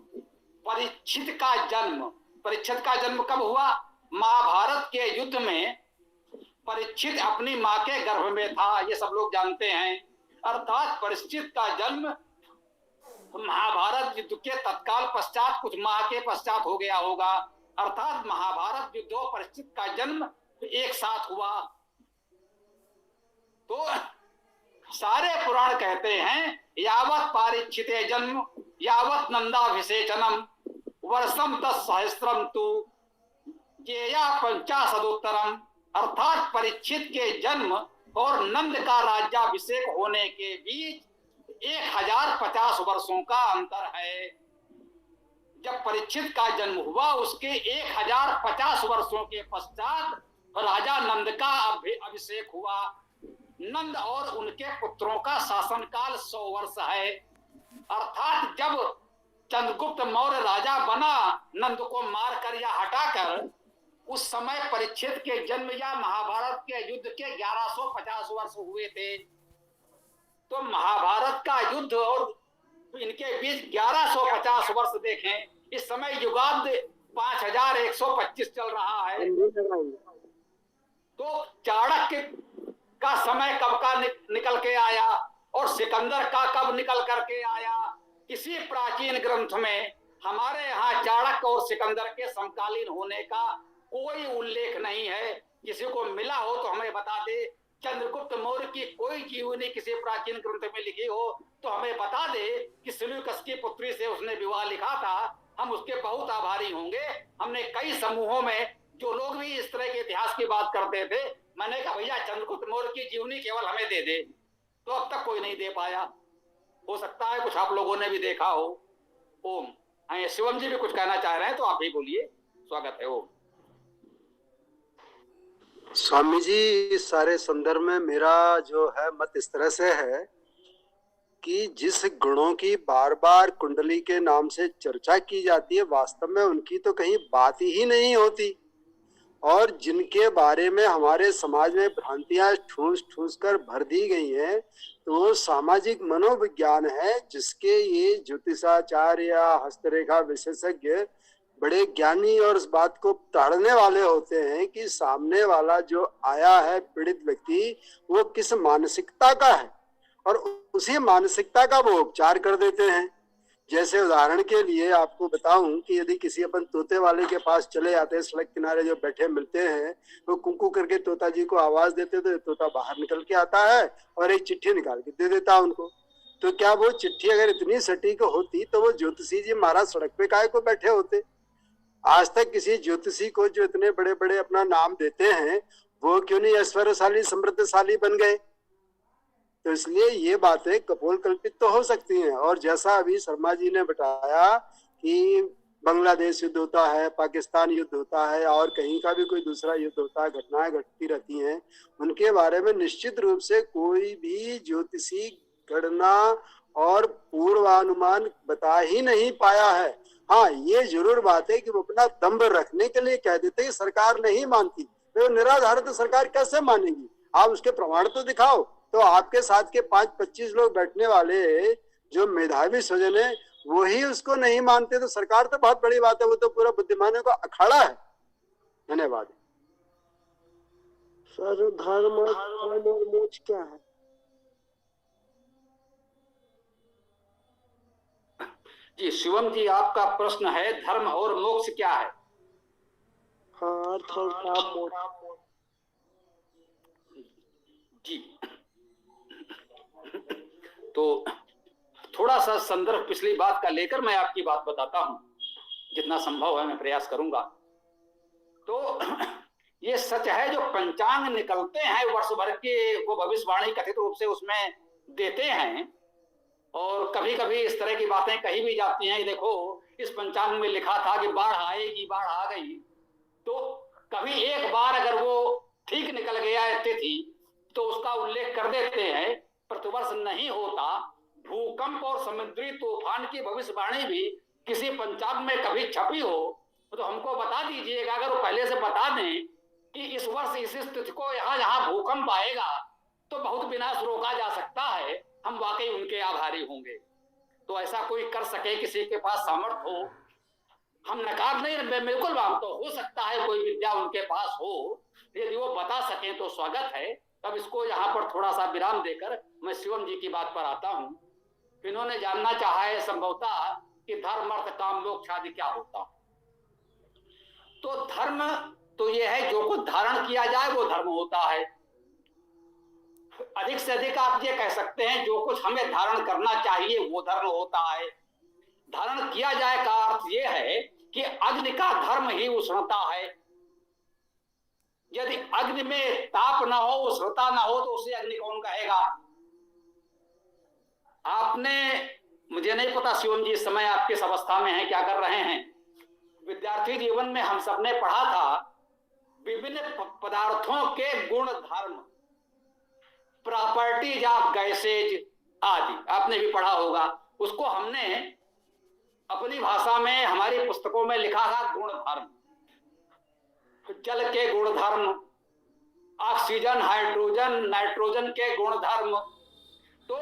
परीक्षित का जन्म कब हुआ? महाभारत के युद्ध में परीक्षित अपनी मां के गर्भ में था, ये सब लोग जानते हैं। अर्थात परीक्षित का जन्म महाभारत युद्ध के तत्काल पश्चात कुछ माह के पश्चात हो गया होगा। अर्थात महाभारत युद्ध और परीक्षित का जन्म एक साथ हुआ। तो सारे पुराण कहते हैं यावत पारीक्षिते जन्म यावत नंदाभिषेचनम वर्षम तत्सहस्त्रम तु जेया 50 अर्थात परीक्षित के जन्म और नंद का राज्याभिषेक होने के बीच 1050 वर्षों का अंतर है। जब परीक्षित का जन्म हुआ उसके 1050 वर्षों के पश्चात राजा नंद का अभिषेक हुआ। नंद और उनके पुत्रों का शासनकाल 100 वर्ष है। अर्थात जब चंद्रगुप्त मौर्य राजा बना नंद को मारकर या हटाकर, उस समय परीक्षित के जन्म या महाभारत के युद्ध के 1150 वर्ष हुए थे। तो महाभारत का युद्ध और इनके बीच 1150 वर्ष देखें। इस समय युगांत 5125 चल रहा है। तो चाणक्य का समय कब का निकल के आया और सिकंदर का कब निकल करके आया? किसी प्राचीन ग्रंथ में हमारे यहाँ चाणक्य और सिकंदर के समकालीन होने का कोई उल्लेख नहीं है। किसी को मिला हो तो हमें बता दे। चंद्रगुप्त मौर्य की कोई जीवनी किसी प्राचीन ग्रंथ में लिखी हो तो हमें बता दे कि सिल्यूकस की पुत्री से उसने विवाह लिखा था। हम उसके बहुत आभारी होंगे। हमने कई समूहों में जो लोग भी इस तरह के इतिहास की बात करते थे, मैंने कहा भैया चंद्रगुप्त मौर्य की जीवनी केवल हमें दे दे, तो अब तक कोई नहीं दे पाया। हो सकता है कुछ आप लोगों ने भी देखा हो। ओम। हाँ, शिवम जी भी कुछ कहना चाह रहे हैं तो आप भी बोलिए, स्वागत है। ओम। स्वामी जी, इस सारे संदर्भ में मेरा जो है मत इस तरह से है कि जिस गुणों की बार बार कुंडली के नाम से चर्चा की जाती है, वास्तव में उनकी तो कहीं बात ही नहीं होती, और जिनके बारे में हमारे समाज में भ्रांतियां ठूस ठूस कर भर दी गई हैं, तो वो सामाजिक मनोविज्ञान है जिसके ये ज्योतिषाचार्य या हस्तरेखा विशेषज्ञ बड़े ज्ञानी और इस बात को ताड़ने वाले होते हैं कि सामने वाला जो आया है पीड़ित व्यक्ति वो किस मानसिकता का है और उसी मानसिकता का वो उपचार कर देते हैं। जैसे उदाहरण के लिए आपको बताऊं कि यदि किसी अपन तोते वाले के पास चले जाते हैं, सड़क किनारे जो बैठे मिलते हैं, वो कुकू करके तोता जी को आवाज देते तो तोता बाहर निकल के आता है और एक चिट्ठी निकाल के दे देता उनको। तो क्या वो चिट्ठी अगर इतनी सटीक होती तो वो ज्योतिषी जी महाराज सड़क पे काहे को बैठे होते? आज तक किसी ज्योतिषी को जो इतने बड़े बड़े अपना नाम देते हैं वो क्यों नहीं ऐश्वर्यशाली समृद्धशाली बन गए? तो इसलिए ये बातें कपोल कल्पित तो हो सकती हैं। और जैसा अभी शर्मा जी ने बताया कि बांग्लादेश युद्ध होता है, पाकिस्तान युद्ध होता है और कहीं का भी कोई दूसरा युद्ध होता है, घटनाएं घटती रहती हैं, उनके बारे में निश्चित रूप से कोई भी ज्योतिषी गणना और पूर्व का अनुमान बता ही नहीं पाया है। हाँ, ये जरूर बात है कि वो अपना दम्भ रखने के लिए कह देते हैं सरकार नहीं मानती, तो निराधार सरकार कैसे मानेगी? आप उसके प्रमाण तो दिखाओ। तो आपके साथ के 5-25 लोग बैठने वाले जो मेधावी स्वजन है वही उसको नहीं मानते, तो सरकार तो बहुत बड़ी बात है, वो तो पूरा बुद्धिमानों का अखाड़ा है। धन्यवाद। सर धर्म और मोक्ष क्या है? जी शिवम जी, आपका प्रश्न है धर्म और मोक्ष क्या है? हाँ, अर्थ और काम मोक्ष। जी तो थोड़ा सा संदर्भ पिछली बात का लेकर मैं आपकी बात बताता हूं, जितना संभव है मैं प्रयास करूंगा। तो ये सच है, जो पंचांग निकलते हैं वर्ष भर के, वो भविष्यवाणी कथित रूप से उसमें देते हैं, और कभी कभी इस तरह की बातें कही भी जाती हैं, देखो इस पंचांग में लिखा था कि बाढ़ आएगी, बाढ़ आ गई। तो कभी एक बार अगर वो ठीक निकल गया तिथि तो उसका उल्लेख कर देते हैं, प्रतिवर्ष नहीं होता। भूकंप और समुद्री तूफान की भविष्यवाणी भी किसी पंचांग में कभी छपी हो तो हमको बता दीजिएगा। अगर वो पहले से बता दें कि इस वर्ष इस तिथि को यहाँ यहाँ भूकंप आएगा तो बहुत विनाश रोका जा सकता है, हम वाकई उनके आभारी होंगे। तो ऐसा कोई कर सके, किसी के पास सामर्थ्य हो, हम नकार नहीं, बिल्कुल तो हो सकता है कोई विद्या उनके पास हो, यदि वो बता सकें तो स्वागत है। तब इसको यहाँ पर थोड़ा सा विराम देकर मैं शिवम जी की बात पर आता हूँ। इन्होंने जानना चाहा है संभवतः कि धर्म अर्थ काम मोक्ष आदि क्या होता। तो धर्म तो ये है जो कुछ धारण किया जाए वो धर्म होता है। अधिक से अधिक आप ये कह सकते हैं जो कुछ हमें धारण करना चाहिए वो धर्म होता है। धारण किया जाए का अर्थ ये है कि अग्नि का धर्म ही उष्णता है। यदि अग्नि में ताप न हो, उष्णता न हो, तो उसे अग्नि कौन कहेगा? आपने, मुझे नहीं पता शिवम जी इस समय आप किस अवस्था में हैं, क्या कर रहे हैं। विद्यार्थी जीवन में हम सबने पढ़ा था विभिन्न पदार्थों के गुण धर्म, प्रॉपर्टीज ऑफ गैसेज आदि, आपने भी पढ़ा होगा। उसको हमने अपनी भाषा में हमारी पुस्तकों में लिखा था गुण धर्म। जल के गुण धर्म, ऑक्सीजन, हाइड्रोजन, नाइट्रोजन के गुण धर्म। तो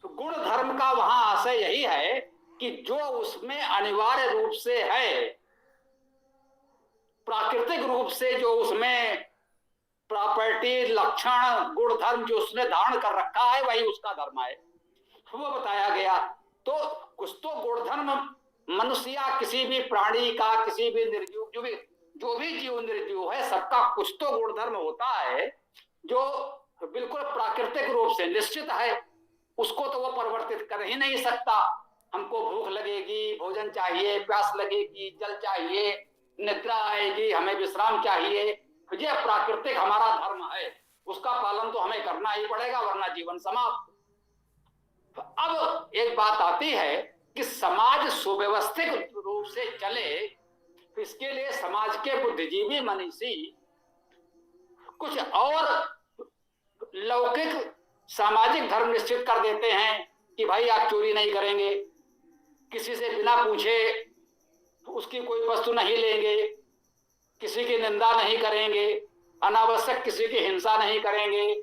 गुण धर्म का वहां आशय यही है कि जो उसमें अनिवार्य रूप से है, प्राकृतिक रूप से जो उसमें प्रॉपर्टी, लक्षण, गुण धर्म जो उसने धारण कर रखा है वही उसका धर्म है, वो बताया गया। तो कुछ तो गुण धर्म मनुष्य या किसी भी प्राणी का, किसी भी निर्जीव, जो भी जीव निर्जीव है, सबका कुछ तो गुण धर्म होता है जो बिल्कुल प्राकृतिक रूप से निश्चित है। उसको तो वो परिवर्तित कर ही नहीं सकता। हमको भूख लगेगी, भोजन चाहिए, प्यास लगेगी, जल चाहिए, निद्रा आएगी, हमें विश्राम चाहिए, ये प्राकृतिक हमारा धर्म है, उसका पालन तो हमें करना ही पड़ेगा, वरना जीवन समाप्त। अब एक बात आती है कि समाज सुव्यवस्थित रूप से चले, इसके लिए समाज के बुद्धिजीवी मनीषी कुछ और लौकिक सामाजिक धर्म निश्चित कर देते हैं कि भाई आप चोरी नहीं करेंगे, किसी से बिना पूछे उसकी कोई वस्तु नहीं लेंगे, किसी की निंदा नहीं करेंगे, अनावश्यक किसी की हिंसा नहीं करेंगे।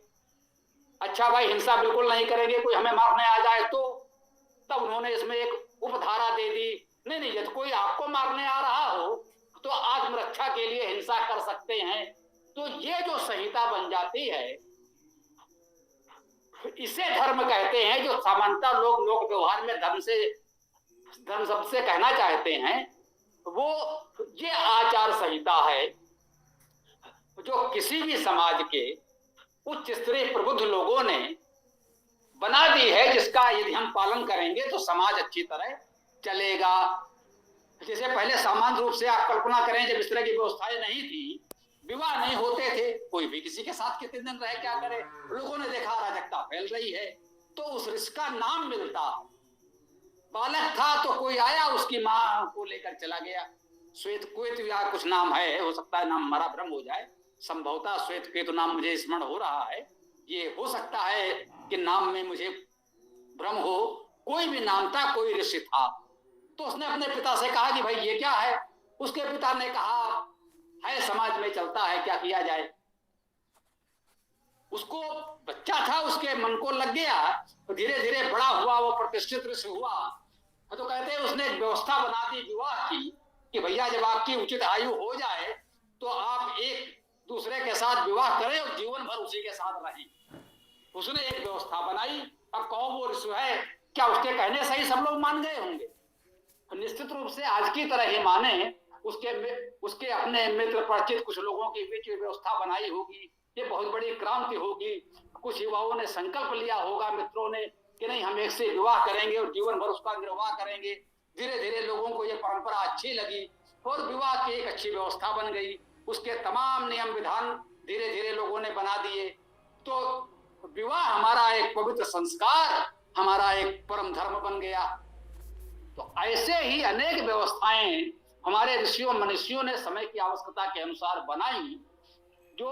अच्छा भाई, हिंसा बिल्कुल नहीं करेंगे, कोई हमें मारने आ जाए तो, तब उन्होंने इसमें एक उपधारा दे दी, नहीं यदि कोई आपको मारने आ रहा हो तो आत्मरक्षा के लिए हिंसा कर सकते हैं। तो ये जो संहिता बन जाती है, इसे धर्म कहते हैं। जो सामान्यतः लोग लोक व्यवहार में धर्म शब्द से कहना चाहते हैं, वो ये आचार संहिता है जो किसी भी समाज के उच्च स्तरीय प्रबुद्ध लोगों ने बना दी है, जिसका यदि हम पालन करेंगे तो समाज अच्छी तरह चलेगा। जैसे पहले सामान्य रूप से आप कल्पना करें, जब इस तरह की व्यवस्थाएं नहीं थी, विवाह नहीं होते थे, कोई भी किसी के साथ कितने दिन रहे क्या करे, लोगों ने देखा अराजकता फैल रही है तो उस रिश्ते का नाम मिलता। बालक था तो कोई आया, उसकी मां को लेकर चला गया, श्वेत केतु या कुछ नाम है, हो सकता है नाम हमारा भ्रम हो जाए, संभवतः श्वेत केतु नाम मुझे स्मरण हो रहा है, ये हो सकता है कि नाम में मुझे भ्रम हो, कोई भी नाम था, कोई ऋषि था। तो उसने अपने पिता से कहा कि भाई ये क्या है। उसके पिता ने कहा है समाज में चलता है, क्या किया जाए। उसको बच्चा था, उसके मन को लग गया, तो धीरे धीरे बड़ा हुआ, वो प्रतिष्ठित ऋषि हुआ। तो कहते हैं उसने एक व्यवस्था बना दी विवाह की कि भैया जब आपकी उचित आयु हो जाए तो आप एक दूसरे के साथ विवाह करें और जीवन भर उसी के साथ रहें। उसने एक व्यवस्था बनाई। अब कहो वो ऋषि है, क्या उसके कहने से ही सब लोग मान गए होंगे? निश्चित रूप से आज की तरह ही माने। उसके अपने मित्र परिचित कुछ लोगों के बीच व्यवस्था बनाई होगी, ये बहुत बड़ी क्रांति होगी। कुछ युवाओं ने संकल्प लिया होगा मित्रों ने कि नहीं हम एक से विवाह करेंगे और जीवन भर उसका निर्वाह करेंगे। धीरे धीरे लोगों को ये परंपरा अच्छी लगी और विवाह की एक अच्छी व्यवस्था बन गई। उसके तमाम नियम विधान धीरे धीरे लोगों ने बना दिए। तो विवाह हमारा एक पवित्र संस्कार, हमारा एक परम धर्म बन गया। तो ऐसे ही अनेक व्यवस्थाएं हमारे ऋषियों मनुष्यों ने समय की आवश्यकता के अनुसार बनाई, जो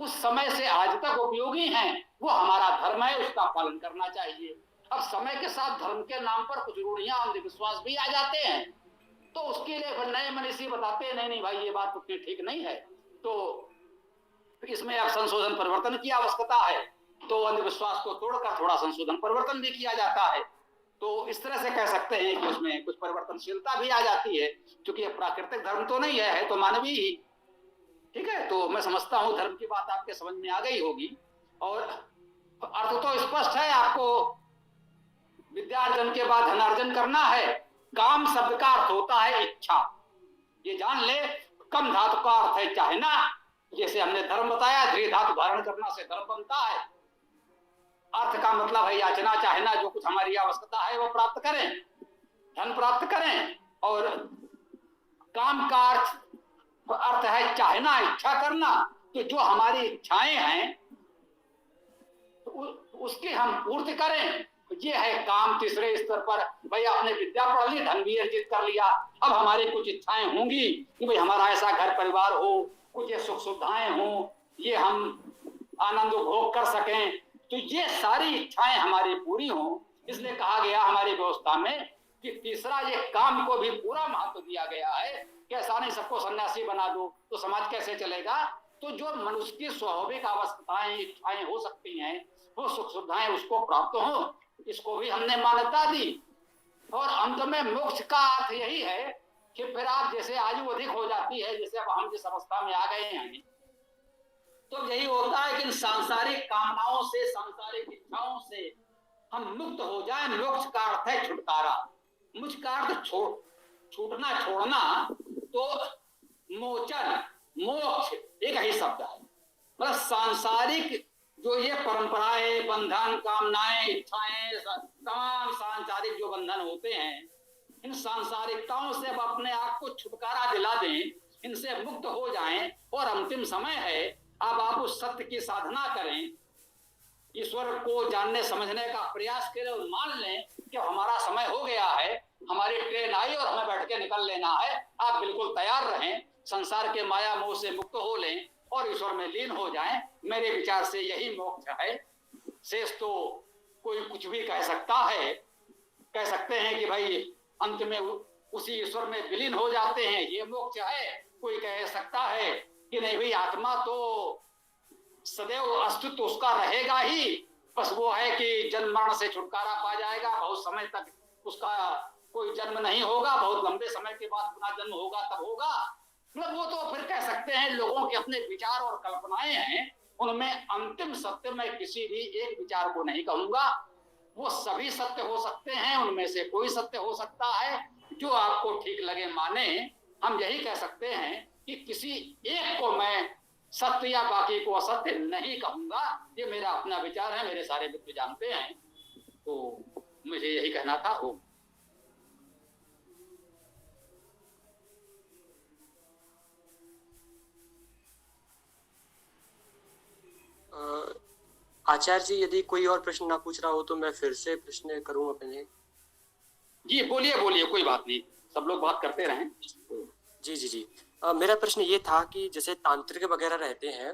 उस समय से आज तक उपयोगी हैं। वो हमारा धर्म है, उसका पालन करना चाहिए। अब समय के साथ धर्म के नाम पर कुछ रूढ़ियां, अंधविश्वास भी आ जाते हैं, तो उसके लिए फिर नए मनीषी बताते हैं नहीं भाई ये बात उतनी ठीक नहीं है, तो इसमें अब संशोधन परिवर्तन की आवश्यकता है। तो अंधविश्वास को तोड़कर थोड़ा संशोधन परिवर्तन भी किया जाता है। तो इस तरह से कह सकते हैं कि उसमें कुछ परिवर्तनशीलता भी आ जाती है, क्योंकि प्राकृतिक धर्म तो नहीं है तो मानवीय ही। ठीक है, तो मैं समझता हूं धर्म की बात आपके समझ में आ गई होगी और अर्थ तो स्पष्ट है। आपको विद्यार्जन के बाद धनार्जन करना है। काम शब्द का अर्थ होता है इच्छा, ये जान ले। कम धातु का अर्थ है चाहना, जैसे हमने धर्म बताया, धीरे धातु धारण करना से धर्म बनता है। अर्थ का मतलब है याचना, चाहना, जो कुछ हमारी आवश्यकता है वो प्राप्त करें, धन प्राप्त करें। और काम का अर्थ है चाहना, इच्छा करना। तो जो हमारी इच्छाएं हैं तो उसकी हम पूर्ति करें, ये है काम। तीसरे स्तर पर भाई आपने विद्या पढ़ ली, धन भी अर्जित कर लिया, अब हमारी कुछ इच्छाएं होंगी कि भाई हमारा ऐसा घर परिवार हो, कुछ ये सुख सुविधाएं हो, ये हम आनंद उपभोग कर सकें। तो ये सारी इच्छाएं हमारी पूरी हो, इसलिए कहा गया हमारी व्यवस्था में कि तीसरा ये काम को भी पूरा महत्व दिया गया है। कैसा नहीं सबको सन्यासी बना दो तो समाज कैसे चलेगा। तो जो मनुष्य की स्वाभाविक आवश्यकताएं, इच्छाएं हो सकती हैं, वो सुख सुविधाएं उसको प्राप्त हो, इसको भी हमने मान्यता दी। और अंत में मोक्ष का अर्थ यही है कि फिर आप जैसे आयु अधिक हो जाती है, जैसे अब हम जिस अवस्था में आ गए हैं, तो यही होता है कि इन सांसारिक कामनाओं से, सांसारिक इच्छाओं से हम मुक्त हो जाए। मोक्ष का अर्थ है छुटकारा। मुझ का अर्थ छूटना, छोड़ना। तो मोचन, मोक्ष एक ही शब्द है। मतलब सांसारिक जो ये परंपराएं, बंधन, कामनाएं, इच्छाएं, तमाम सांसारिक जो बंधन होते हैं, इन सांसारिकताओं से अब अपने आप को छुटकारा दिला दें, इनसे मुक्त हो जाएं। और अंतिम समय है, अब आप उस सत्य की साधना करें, ईश्वर को जानने समझने का प्रयास करें और मान लें कि हमारा समय हो गया है, हमारी ट्रेन आई और हमें बैठ के निकल लेना है। आप बिल्कुल तैयार रहें, संसार के माया मोह से मुक्त हो लें और ईश्वर में लीन हो जाएं। मेरे विचार से यही मोक्ष है। शेष तो कोई कुछ भी कह सकता है, कह सकते हैं कि भाई अंत में उसी ईश्वर में विलीन हो जाते हैं, ये मोक्ष है। कोई कह सकता है कि नहीं भाई आत्मा तो सदैव अस्तित्व उसका रहेगा ही, बस वो है कि जन्म मरण से छुटकारा पा जाएगा, बहुत समय तक उसका कोई जन्म नहीं होगा, बहुत लंबे समय के बाद पुनः जन्म होगा तब होगा। मतलब वो तो फिर कह सकते हैं, लोगों के अपने विचार और कल्पनाएं हैं, उनमें अंतिम सत्य मैं किसी भी एक विचार को नहीं कहूंगा। वो सभी सत्य हो सकते हैं, उनमें से कोई सत्य हो सकता है, जो आपको ठीक लगे माने। हम यही कह सकते हैं कि किसी एक को मैं सत्य या बाकी को असत्य नहीं कहूंगा। ये मेरा अपना विचार है, मेरे सारे मित्र जानते हैं। तो मुझे यही कहना था। आचार्य जी, यदि कोई और प्रश्न ना पूछ रहा हो तो मैं फिर से प्रश्न करूं अपने। जी बोलिए बोलिए, कोई बात नहीं, सब लोग बात करते रहें। जी जी जी। मेरा प्रश्न ये था कि जैसे तांत्रिक वगैरह रहते हैं,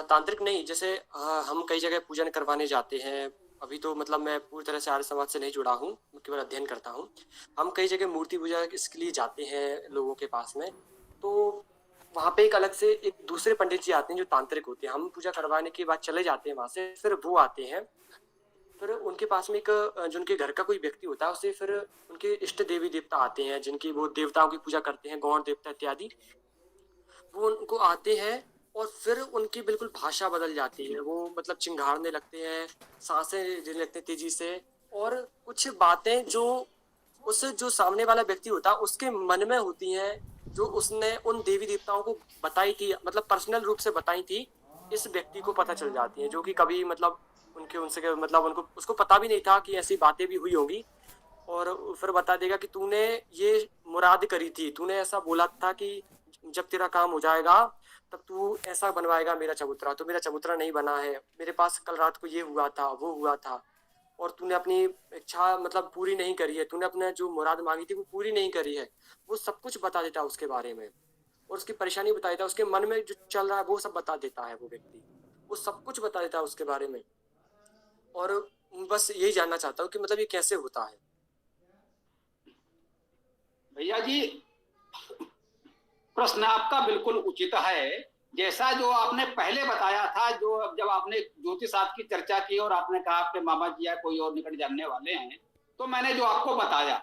तांत्रिक नहीं, जैसे हम कई जगह पूजन करवाने जाते हैं, अभी तो मतलब मैं पूरी तरह से आर्य समाज से नहीं जुड़ा हूँ, मैं केवल अध्ययन करता हूँ। हम कई जगह मूर्ति पूजा इसके लिए जाते हैं लोगों के पास में, तो वहाँ पे एक अलग से एक दूसरे पंडित जी आते हैं जो तांत्रिक होते हैं। हम पूजा करवाने के बाद चले जाते हैं वहाँ से, फिर वो आते हैं, फिर उनके पास में एक जो उनके घर का कोई व्यक्ति होता है, उसे फिर उनके इष्ट देवी देवता आते हैं जिनकी वो देवताओं की पूजा करते हैं, गौण देवता इत्यादि, वो उनको आते हैं और फिर उनकी बिल्कुल भाषा बदल जाती है। वो मतलब चिंघाड़ने लगते हैं, सांसें लेने लगते हैं तेजी से, और कुछ बातें जो उस जो सामने वाला व्यक्ति होता है उसके मन में होती हैं, जो उसने उन देवी देवताओं को बताई थी, मतलब पर्सनल रूप से बताई थी, इस व्यक्ति को पता चल जाती है, जो कि कभी मतलब उनके उनसे मतलब उनको उसको पता भी नहीं था कि ऐसी बातें भी हुई होंगी। और फिर बता देगा कि तूने ये मुराद करी थी, तूने ऐसा बोला था कि जब तेरा काम हो जाएगा तब तू ऐसा बनवाएगा मेरा चबूतरा, तो मेरा चबूतरा नहीं बना है, मेरे पास कल रात को ये हुआ था, वो हुआ था, और तूने अपनी इच्छा मतलब पूरी नहीं करी है, तूने अपने जो मुराद मांगी थी वो पूरी नहीं करी है। वो सब कुछ बता देता है उसके बारे में, और उसकी परेशानी बता देता है, उसके मन में जो चल रहा है वो सब बता देता है वो व्यक्ति, वो सब कुछ बता देता है उसके बारे में। और बस यही जानना चाहता हूँ कि मतलब ये कैसे होता है। भैया जी, प्रश्न आपका बिल्कुल उचित है। जैसा जो आपने पहले बताया था, जो जब आपने ज्योतिष की चर्चा की और आपने कहा आपके मामा जी या कोई और निकट जानने वाले हैं, तो मैंने जो आपको बताया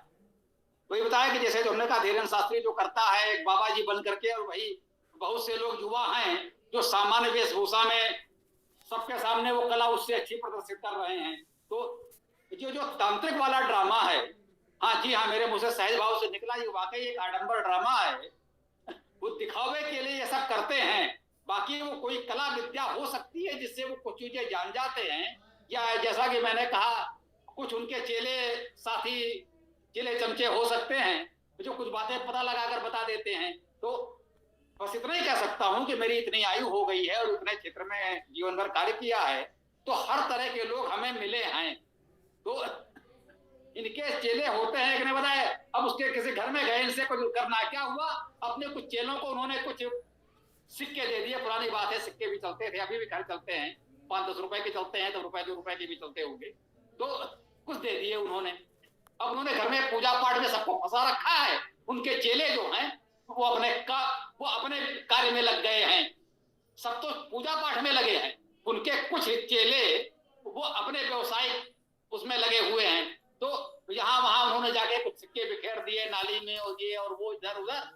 वही बताया कि जैसे जो हमने कहा धीरेन्द्र शास्त्री जो करता है एक बाबा जी बन करके, और वही बहुत से लोग युवा हैं जो सामान्य वेशभूषा में सबके सामने वो कला उससे अच्छी प्रदर्शित कर रहे हैं। तो जो तांत्रिक वाला ड्रामा है, हाँ जी हाँ, मेरे मुंह से सहज भाव से निकला, ये वाकई एक आडंबर ड्रामा है। वो दिखावे के लिए ये सब करते हैं, बाकी वो कोई कला विद्या हो सकती है जिससे वो कुछ चीजें जान जाते हैं, या जैसा कि मैंने कहा कुछ उनके चेले साथी चेले चमचे हो सकते हैं जो कुछ बातें पता लगाकर बता देते हैं। तो बस इतना ही कह सकता हूं कि मेरी इतनी आयु हो गई है और इतने क्षेत्र में जीवन भर कार्य किया है, तो हर तरह के लोग हमें मिले हैं। तो इनके चेले होते हैं कि नहीं बताए, अब उसके किसी घर में गए, इनसे कुछ करना, क्या हुआ, अपने कुछ चेलों को उन्होंने कुछ सिक्के दे दिए। पुरानी बात है, सिक्के भी चलते थे, अभी भी घर चलते हैं, 5-10 रुपए के चलते हैं, तो रुपए 2 रुपए के भी चलते होंगे, तो कुछ दे दिए उन्होंने। अब उन्होंने घर में पूजा पाठ में सबको फंसा रखा है। उनके चेले जो हैं वो अपने कार्य में लग गए हैं, सब तो पूजा पाठ में लगे हैं, उनके कुछ चेले वो अपने व्यवसायिक उसमें लगे हुए हैं। तो यहाँ वहां उन्होंने जाके कुछ सिक्के बिखेर दिए नाली में, और ये और वो इधर उधर,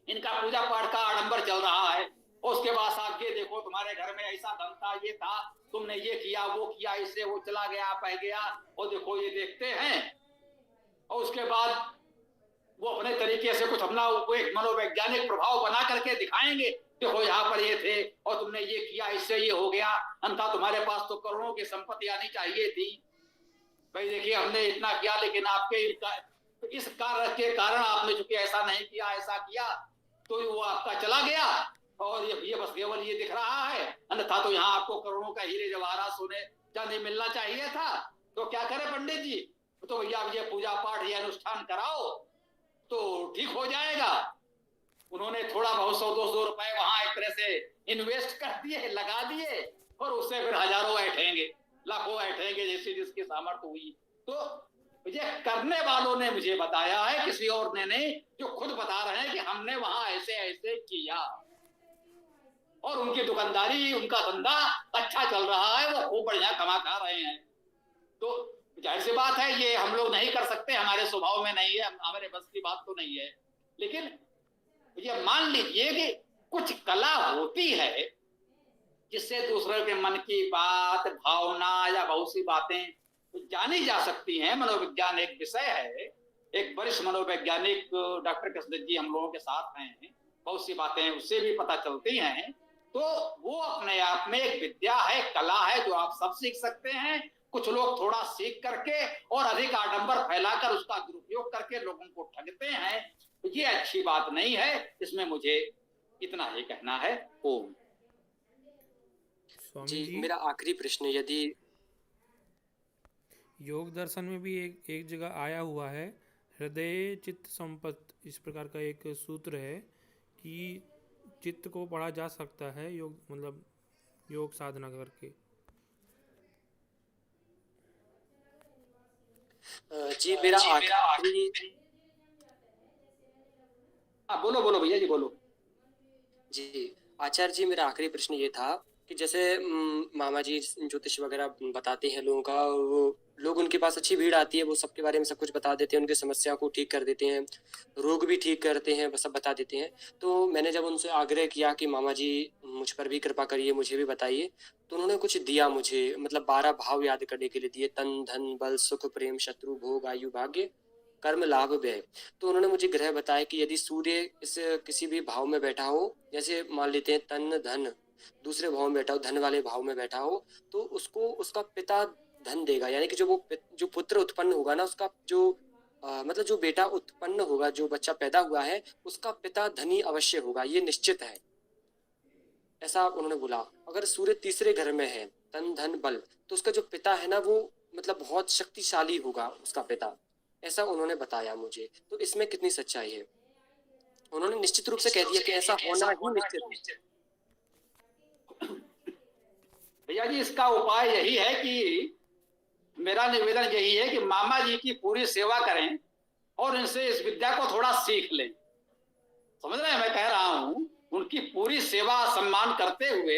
इनका पूजा पाठ का आडंबर चल रहा है। और उसके बाद साहब ये देखो तुम्हारे घर में ऐसा धन था, ये था, तुमने ये किया वो किया, इससे वो चला गया पै गया, और देखो ये देखते हैं। और उसके बाद वो अपने तरीके से कुछ अपना एक मनोवैज्ञानिक प्रभाव बना करके दिखाएंगे, देखो यहाँ पर ये थे और तुमने ये किया, इससे ये हो गया, अंततः तुम्हारे पास तो करोड़ों की संपत्ति आनी चाहिए थी। भाई देखिए हमने इतना किया, लेकिन आपके इस कार्य के कारण आपने चूंकि ऐसा नहीं किया, ऐसा किया, तो वो आपका चला गया, और ये बस केवल ये दिख रहा है, अन्यथा तो यहाँ आपको करोड़ों का हीरे जवाहरात सोने चांदी मिलना चाहिए था। तो क्या करे पंडित जी, तो भैया ये पूजा पाठ ये अनुष्ठान कराओ तो ठीक हो जाएगा। उन्होंने थोड़ा बहुत 100-200 रुपए वहां एक तरह से इन्वेस्ट कर दिए, लगा दिए, और उससे फिर हजारों ऐठेंगे, लाखों ऐठेंगे, जैसी जिसकी सामर्थ्य हुई। तो ये करने वालों ने मुझे बताया है, किसी और ने नहीं, जो खुद बता रहे हैं कि हमने वहां ऐसे ऐसे किया, और उनकी दुकानदारी उनका धंधा अच्छा चल रहा है, वो खूब बढ़िया कमा खा रहे हैं। तो जाहिर सी बात है ये हम लोग नहीं कर सकते, हमारे स्वभाव में नहीं है, हमारे बस की बात तो नहीं है। लेकिन ये मान लीजिए कि कुछ कला होती है जिससे दूसरे के मन की बात, भावना या बहुत सी बातें जानी जा सकती हैं। मनोविज्ञान एक विषय है, एक वरिष्ठ मनोवैज्ञानिक डॉक्टर कृष्ण जी हम लोगों के साथ हैं, बहुत सी बातें उससे भी पता चलती हैं। तो वो अपने आप में एक विद्या है, कला है, जो आप सब सीख सकते हैं। कुछ लोग थोड़ा सीख करके और अधिक आडंबर फैलाकर उसका दुरुपयोग करके लोगों को ठगते हैं, तो ये अच्छी बात नहीं है। इसमें मुझे इतना ही कहना है। ओम। स्वामी जी जी, मेरा आखिरी प्रश्न, यदि योग दर्शन में भी एक जगह आया हुआ है, हृदय चित्त संपत्त, इस प्रकार का एक सूत्र है कि चित्त को पढ़ा जा सकता है योग, मतलब योग साधना करके। जी मेरा आखिरी हाँ बोलो बोलो भैया जी बोलो। जी आचार्य जी, मेरा आखिरी प्रश्न ये था कि जैसे मामा जी ज्योतिष वगैरह बताते हैं लोगों का, और वो लोग उनके पास अच्छी भीड़ आती है, वो सबके बारे में सब कुछ बता देते हैं, उनकी समस्याओं को ठीक कर देते हैं, रोग भी ठीक करते हैं, वो सब बता देते हैं। तो मैंने जब उनसे आग्रह किया कि मामा जी मुझ पर भी कृपा करिए, मुझे भी बताइए, तो उन्होंने कुछ दिया मुझे, मतलब 12 भाव याद करने के लिए दिए, तन धन बल सुख प्रेम शत्रु भोग आयु भाग्य कर्म लाभ व्यय। तो उन्होंने मुझे ग्रह बताया कि यदि सूर्य इस किसी भी भाव में बैठा हो, जैसे मान लेते हैं तन धन दूसरे भाव में बैठा हो, धन वाले भाव में बैठा हो, तो उसको उसका पिता धन देगा, यानी कि जो पुत्र उत्पन्न होगा ना, उसका जो मतलब जो बेटा उत्पन्न होगा, जो बच्चा पैदा हुआ है, उसका पिता धनी अवश्य होगा, ये निश्चित है, ऐसा उन्होंने बोला। अगर सूर्य तीसरे घर में है, तन धन बल, तो उसका जो पिता है ना, वो मतलब बहुत शक्तिशाली होगा उसका पिता, ऐसा उन्होंने बताया मुझे। तो इसमें कितनी सच्चाई है? उन्होंने निश्चित रूप से कह दिया कि ऐसा होना ही निश्चित है। भैया जी इसका उपाय यही है कि मेरा निवेदन यही है कि मामा जी की पूरी सेवा करें और इनसे इस विद्या को थोड़ा सीख लें। समझ रहे हैं मैं कह रहा हूं, उनकी पूरी सेवा सम्मान करते हुए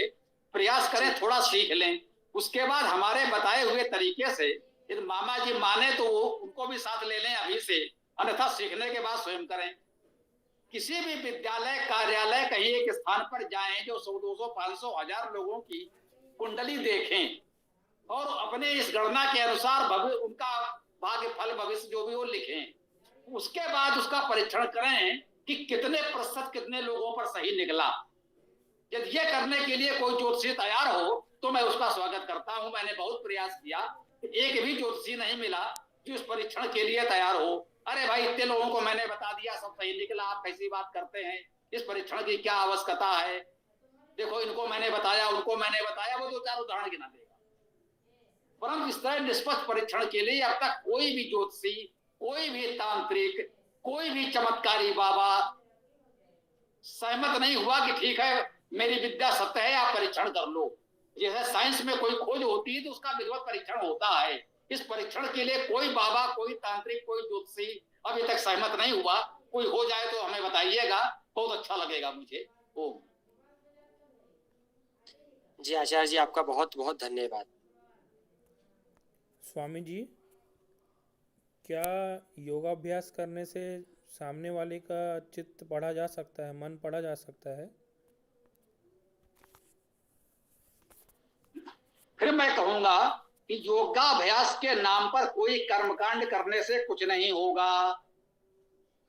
प्रयास करें, थोड़ा सीख लें। उसके बाद हमारे बताए हुए तरीके से यदि मामा जी माने तो वो उनको भी साथ ले लें अभी से, अन्यथा सीखने के बाद स्वयं करें। किसी भी विद्यालय कार्यालय कहीं एक स्थान पर जाएं जो 100 200 500 1000 लोगों की कुंडली देखें और अपने इस गणना के अनुसार उनका भाग्य फल भविष्य जो भी वो लिखें। उसके बाद उसका परीक्षण करें कि कितने प्रतिशत कितने लोगों पर सही निकला। यदि ये करने के लिए कोई ज्योतिषी तैयार हो तो मैं उसका स्वागत करता हूं। मैंने बहुत प्रयास किया, एक भी ज्योतिषी नहीं मिला जो इस परीक्षण के लिए तैयार हो। अरे भाई इतने लोगों को मैंने बता दिया, सब सही निकला, आप कैसी बात करते हैं, इस परीक्षण की क्या आवश्यकता है, देखो इनको मैंने बताया उनको मैंने बताया, वो 2-4 उदाहरण गिना देगा। परंतु इस तरह निष्पक्ष परीक्षण के लिए अब तक कोई भी ज्योतिषी, कोई भी तांत्रिक, कोई भी चमत्कारी बाबा सहमत नहीं हुआ कि ठीक है मेरी विद्या सत्य है, आप परीक्षण कर लो। जैसे साइंस में कोई खोज होती है तो उसका विधिवत परीक्षण होता है। इस परीक्षण के लिए कोई बाबा, कोई तांत्रिक, कोई ज्योतिषी अभी तक सहमत नहीं हुआ। कोई हो जाए तो हमें बताइएगा, बहुत अच्छा लगेगा मुझे। ओम। जी आचार्य जी, आपका बहुत बहुत धन्यवाद। स्वामी जी, क्या योगाभ्यास करने से सामने वाले का चित्त पढ़ा जा सकता है, मन पढ़ा जा सकता है? फिर मैं कहूंगा कि योगाभ्यास के नाम पर कोई कर्मकांड करने से कुछ नहीं होगा।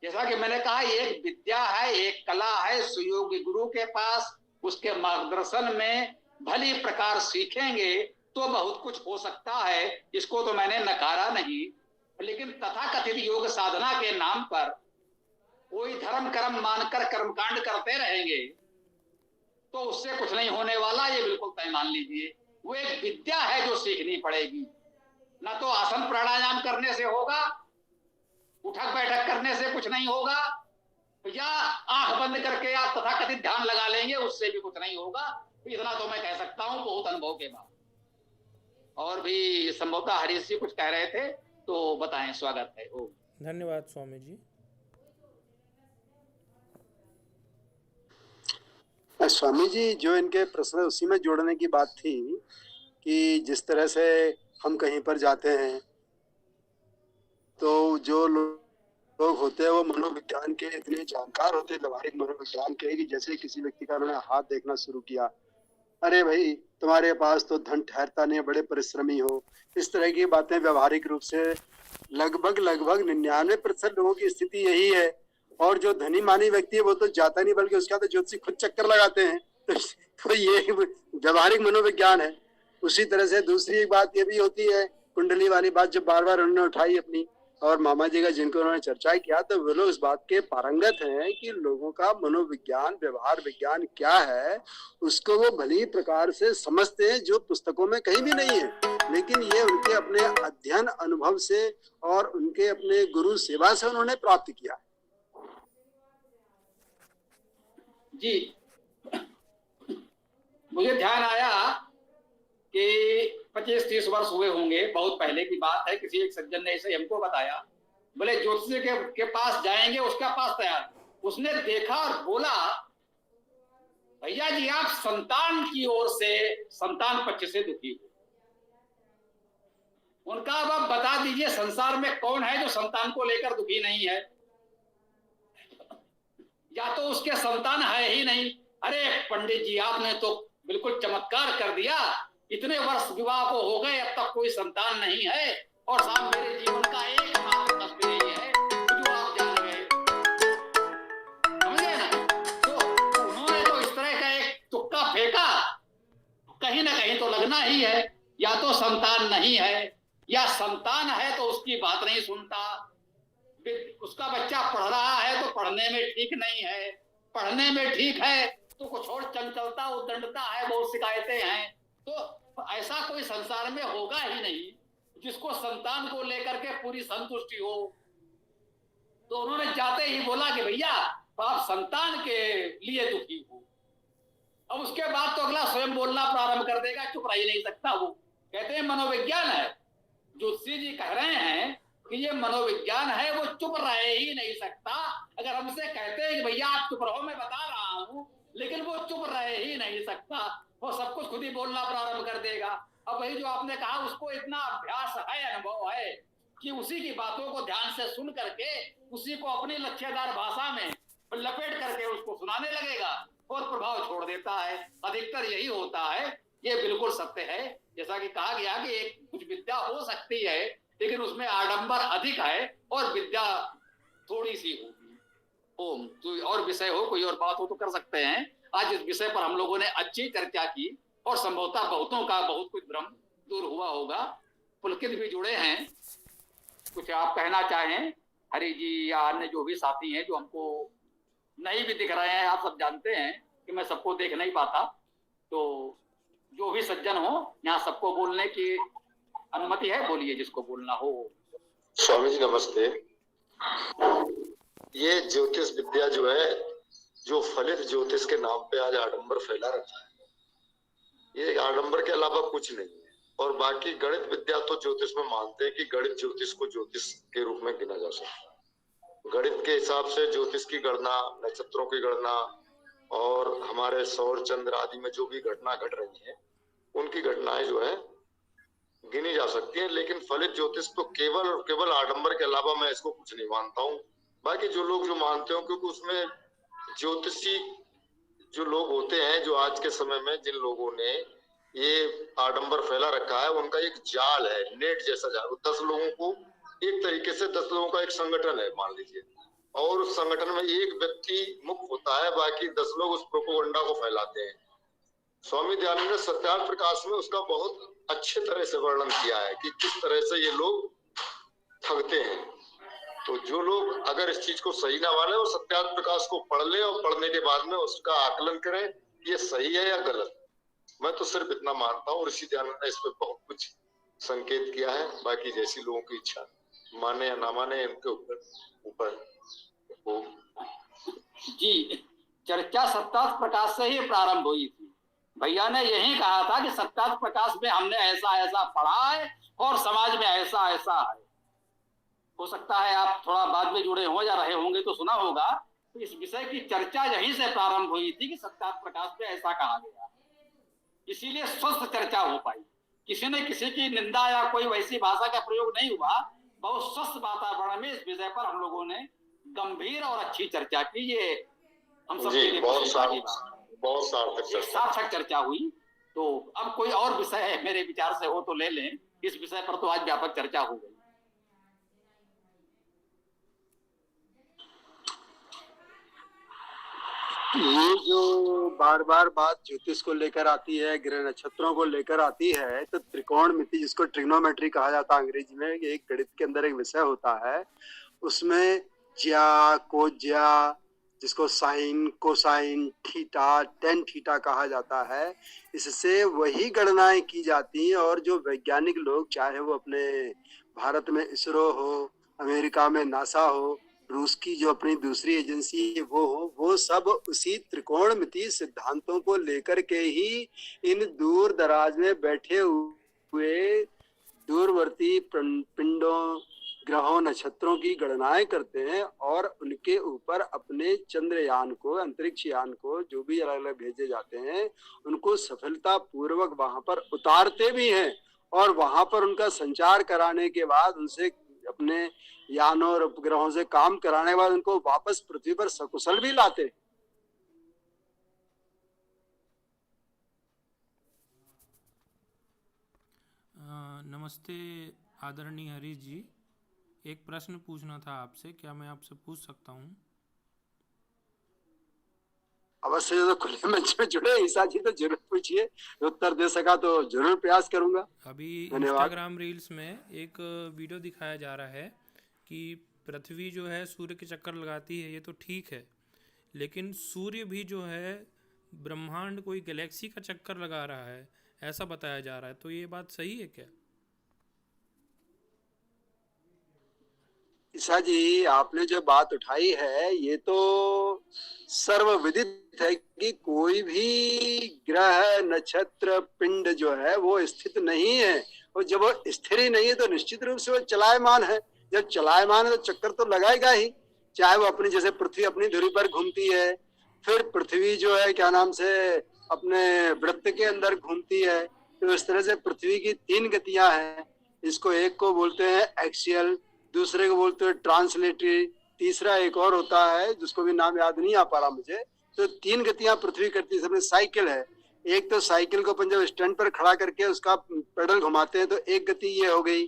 जैसा कि मैंने कहा, एक विद्या है, एक कला है, सुयोग्य गुरु के पास उसके मार्गदर्शन में भली प्रकार सीखेंगे तो बहुत कुछ हो सकता है, इसको तो मैंने नकारा नहीं। लेकिन तथाकथित योग साधना के नाम पर कोई धर्म कर्म मानकर कर्मकांड करते रहेंगे तो उससे कुछ नहीं होने वाला, ये बिल्कुल तय मान लीजिए। वो एक विद्या है जो सीखनी पड़ेगी। ना तो आसन प्राणायाम करने से होगा, उठक बैठक करने से कुछ नहीं होगा, या आंख बंद करके आप तथाकथित ध्यान लगा लेंगे उससे भी कुछ नहीं होगा। इतना तो मैं कह सकता हूं बहुत अनुभव के बाद। और भी संभवतः हरीश जी कुछ कह रहे थे तो बताएं, स्वागत है। ओ धन्यवाद स्वामी जी। स्वामी जी, जो इनके प्रश्न उसी में जोड़ने की बात थी कि जिस तरह से हम कहीं पर जाते हैं तो जो लोग होते हैं वो मनोविज्ञान के इतने जानकार होते हैं, व्यवहारिक मनोविज्ञान के, कि जैसे किसी व्यक्ति का उन्होंने हाथ देखना शुरू किया, अरे भाई तुम्हारे पास तो धन ठहरता नहीं, बड़े परिश्रमी हो, इस तरह की बातें व्यवहारिक रूप से लगभग 99% लोगों की स्थिति यही है। और जो धनी मानी व्यक्ति है वो तो जाता नहीं, बल्कि उसका तो ज्योतिषी खुद चक्कर लगाते हैं। तो ये व्यवहारिक मनोविज्ञान है। उसी तरह से दूसरी एक बात ये भी होती है, कुंडली वाली बात जो बार बार उन्होंने उठाई अपनी, और मामा जी का जिनको उन्होंने चर्चा किया, तो वो लोग इस बात के पारंगत हैं कि लोगों का मनोविज्ञान, व्यवहार विज्ञान क्या है उसको वो भली प्रकार से समझते हैं, जो पुस्तकों में कहीं भी नहीं है। लेकिन ये उनके अपने अध्ययन अनुभव से और उनके अपने गुरु सेवा से उन्होंने प्राप्त किया। जी मुझे ध्यान आया कि 25-30 वर्ष हुए होंगे, बहुत पहले की बात है, किसी एक सज्जन ने ऐसे हमको बताया, बोले ज्योतिषी के पास जाएंगे, उसका पास तैयार। उसने देखा और बोला, भैया जी आप संतान की ओर से, संतान पक्ष से दुखी हो। उनका अब आप बता दीजिए संसार में कौन है जो संतान को लेकर दुखी नहीं है? या तो उसके संतान है ही नहीं। अरे पंडित जी आपने तो बिल्कुल चमत्कार कर दिया, इतने वर्ष विवाह को हो गए, अब तक कोई संतान नहीं है, और साहब मेरे जीवन का एकमात्र कष्ट यही है जो आप जान गए। समझे ना? तो उन्होंने तो इस तरह का एक तुक्का फेंका, कहीं ना कहीं तो लगना ही है, या तो संतान नहीं है, या संतान है तो उसकी बात नहीं सुनता, उसका बच्चा पढ़ रहा है तो पढ़ने में ठीक नहीं है, पढ़ने में ठीक है तो कुछ और चंचलता उद्दंडता है, बहुत शिकायतें हैं। तो ऐसा कोई संसार में होगा ही नहीं जिसको संतान को लेकर के पूरी संतुष्टि हो। तो उन्होंने जाते ही बोला कि भैया आप संतान के लिए दुखी हो। अब उसके बाद तो अगला स्वयं बोलना प्रारंभ कर देगा, चुप रह ही नहीं सकता वो। कहते हैं मनोविज्ञान है, ज्योतिषी जी कह रहे हैं कि ये मनोविज्ञान है, वो चुप रह ही नहीं सकता। अगर हमसे कहते हैं कि भैया आप चुप रहो, मैं बता रहा हूं, लेकिन वो चुप रह ही नहीं सकता, वो सब कुछ खुद ही बोलना प्रारंभ कर देगा। अब वही जो आपने कहा, उसको इतना अभ्यास है, अनुभव है कि उसी की बातों को ध्यान से सुन करके उसी को अपनी लक्ष्यदार भाषा में लपेट करके उसको सुनाने लगेगा और प्रभाव छोड़ देता है। अधिकतर यही होता है, ये बिल्कुल सत्य है। जैसा कि कहा गया कि एक कुछ विद्या हो सकती है लेकिन उसमें आडंबर अधिक है और विद्या थोड़ी सी होगी। ओम, तो और विषय हो, कोई और बात हो तो कर सकते हैं। आज इस विषय पर हम लोगों ने अच्छी चर्चा की और संभवतः बहुतों का बहुत कुछ भ्रम दूर हुआ होगा। पुलकित भी जुड़े हैं, कुछ आप कहना चाहें हरि जी या अन्य जो भी साथी हैं जो हमको नहीं भी दिख रहे हैं? आप सब जानते हैं कि मैं सबको देख नहीं पाता, तो जो भी सज्जन हो यहाँ सबको बोलने की अनुमति है, बोलिए जिसको बोलना हो। स्वामी जी नमस्ते। ये ज्योतिष विद्या जो है, जो फलित ज्योतिष के नाम पे आज आडंबर फैला रखा है, ये आडंबर के अलावा कुछ नहीं है। और बाकी गणित विद्या तो ज्योतिष में मानते हैं कि गणित ज्योतिष को ज्योतिष के रूप में गिना जा सकता है। गणित के हिसाब से ज्योतिष की गणना, नक्षत्रों की गणना और हमारे सौर चंद्र आदि में जो भी घटना घट रही है उनकी घटनाएं जो है गिनी जा सकती है। लेकिन फलित ज्योतिष तो केवल आडंबर के अलावा मैं इसको कुछ नहीं मानता हूँ। बाकी जो लोग जो मानते हो, क्योंकि उसमें ज्योतिषी जो लोग होते हैं, जो आज के समय में जिन लोगों ने ये आडंबर फैला रखा है, उनका एक जाल है, नेट जैसा जाल। 10 लोगों को एक तरीके से 10 लोगों का एक संगठन है मान लीजिए, और उस संगठन में एक व्यक्ति मुक्त होता है, बाकी 10 लोग उस प्रोपेगेंडा को फैलाते हैं। स्वामी दयानंद ने सत्यार्थ प्रकाश में उसका बहुत अच्छे तरह से वर्णन किया है कि किस तरह से ये लोग ठगते हैं। तो जो लोग अगर इस चीज को सही ना माने, वो सत्यार्थ प्रकाश को पढ़ ले और पढ़ने के बाद में उसका आकलन करें, ये सही है या गलत। मैं तो सिर्फ इतना मानता हूँ, ऋषि दयानंद ने इस पे बहुत कुछ संकेत किया है। बाकी जैसी लोगों की इच्छा, माने या ना माने, इनके ऊपर जी। चर्चा सत्यार्थ प्रकाश से ही प्रारंभ हुई थी। भैया ने यही कहा था कि सत्यार्थ प्रकाश में हमने ऐसा ऐसा पढ़ा है और समाज में ऐसा ऐसा है। हो सकता है आप थोड़ा बाद में जुड़े हो या रहे होंगे तो सुना होगा। तो इस विषय की चर्चा यहीं से प्रारंभ हुई थी कि सत्यार्थ प्रकाश में ऐसा कहा गया, इसीलिए स्वस्थ चर्चा हो पाई। किसी ने किसी की निंदा या कोई वैसी भाषा का प्रयोग नहीं हुआ। बहुत स्वस्थ वातावरण में इस विषय पर हम लोगों ने गंभीर और अच्छी चर्चा की। ये हम सब के लिए बहुत सार्थक चर्चा हुई। तो अब कोई और विषय है मेरे विचार से हो तो ले लें। इस विषय पर तो आज व्यापक चर्चा हो गई। ये जो बार बार बात ज्योतिष को लेकर आती है, ग्रह नक्षत्रों को लेकर आती है, तो त्रिकोणमिति जिसको ट्रिग्नोमेट्री कहा जाता है अंग्रेजी में, ये एक गणित के अंदर एक विषय होता है। उसमें ज्या, कोज्या, जिसको sine, cosine, theta, tan theta कहा जाता है, इससे वही गणनाएं की जाती हैं। और जो वैज्ञानिक लोग, चाहे वो अपने भारत में इसरो हो, अमेरिका में नासा हो, रूस की जो अपनी दूसरी एजेंसी है वो सब उसी त्रिकोणमिति सिद्धांतों को लेकर के ही इन दूर दराज में बैठे हुए दूरवर्ती पिंडों, ग्रहों, नक्षत्रों की गणनाएं करते हैं और उनके ऊपर अपने चंद्रयान को, अंतरिक्ष यान को, जो भी अलग अलग भेजे जाते हैं, उनको सफलता पूर्वक वहां पर उतारते भी हैं और वहां पर उनका संचार कराने के बाद, उनसे अपने यानों और उपग्रहों से काम कराने के बाद उनको वापस पृथ्वी पर सकुशल भी लाते हैं। नमस्ते आदरणीय हरीश जी, एक प्रश्न पूछना था आपसे, क्या मैं आपसे पूछ सकता हूँ? अवश्य, जो खुले मंच में जुड़े ईसा जी तो जरूर पूछिए, उत्तर दे सका तो जरूर प्रयास करूंगा। अभी इंस्टाग्राम रील्स में एक वीडियो दिखाया जा रहा है कि पृथ्वी जो है सूर्य के चक्कर लगाती है, ये तो ठीक है, लेकिन सूर्य भी जो है ब्रह्मांड कोई गैलेक्सी का चक्कर लगा रहा है, ऐसा बताया जा रहा है, तो ये बात सही है क्या? ईसा जी, आपने जो बात उठाई है ये तो सर्वविदित है कि कोई भी ग्रह, नक्षत्र, पिंड जो है वो स्थित नहीं है, और जब वो स्थिर ही नहीं है तो निश्चित रूप से वो चलायमान है। जब चलायमान है तो चक्कर तो लगाएगा ही, चाहे वो अपनी, जैसे पृथ्वी अपनी धुरी पर घूमती है, फिर पृथ्वी जो है क्या नाम से अपने वृत्त के अंदर घूमती है, तो इस तरह से पृथ्वी की 3 गतियां हैं। इसको एक को बोलते हैं एक्सियल, दूसरे को बोलते हैं ट्रांसलेटरी, तीसरा एक और होता है जिसको भी नाम याद नहीं आ पा रहा मुझे। तो 3 गतियां पृथ्वी करती है। साइकिल है, एक तो साइकिल को अपन जब स्टैंड पर खड़ा करके उसका पेडल घुमाते हैं तो एक गति ये हो गई,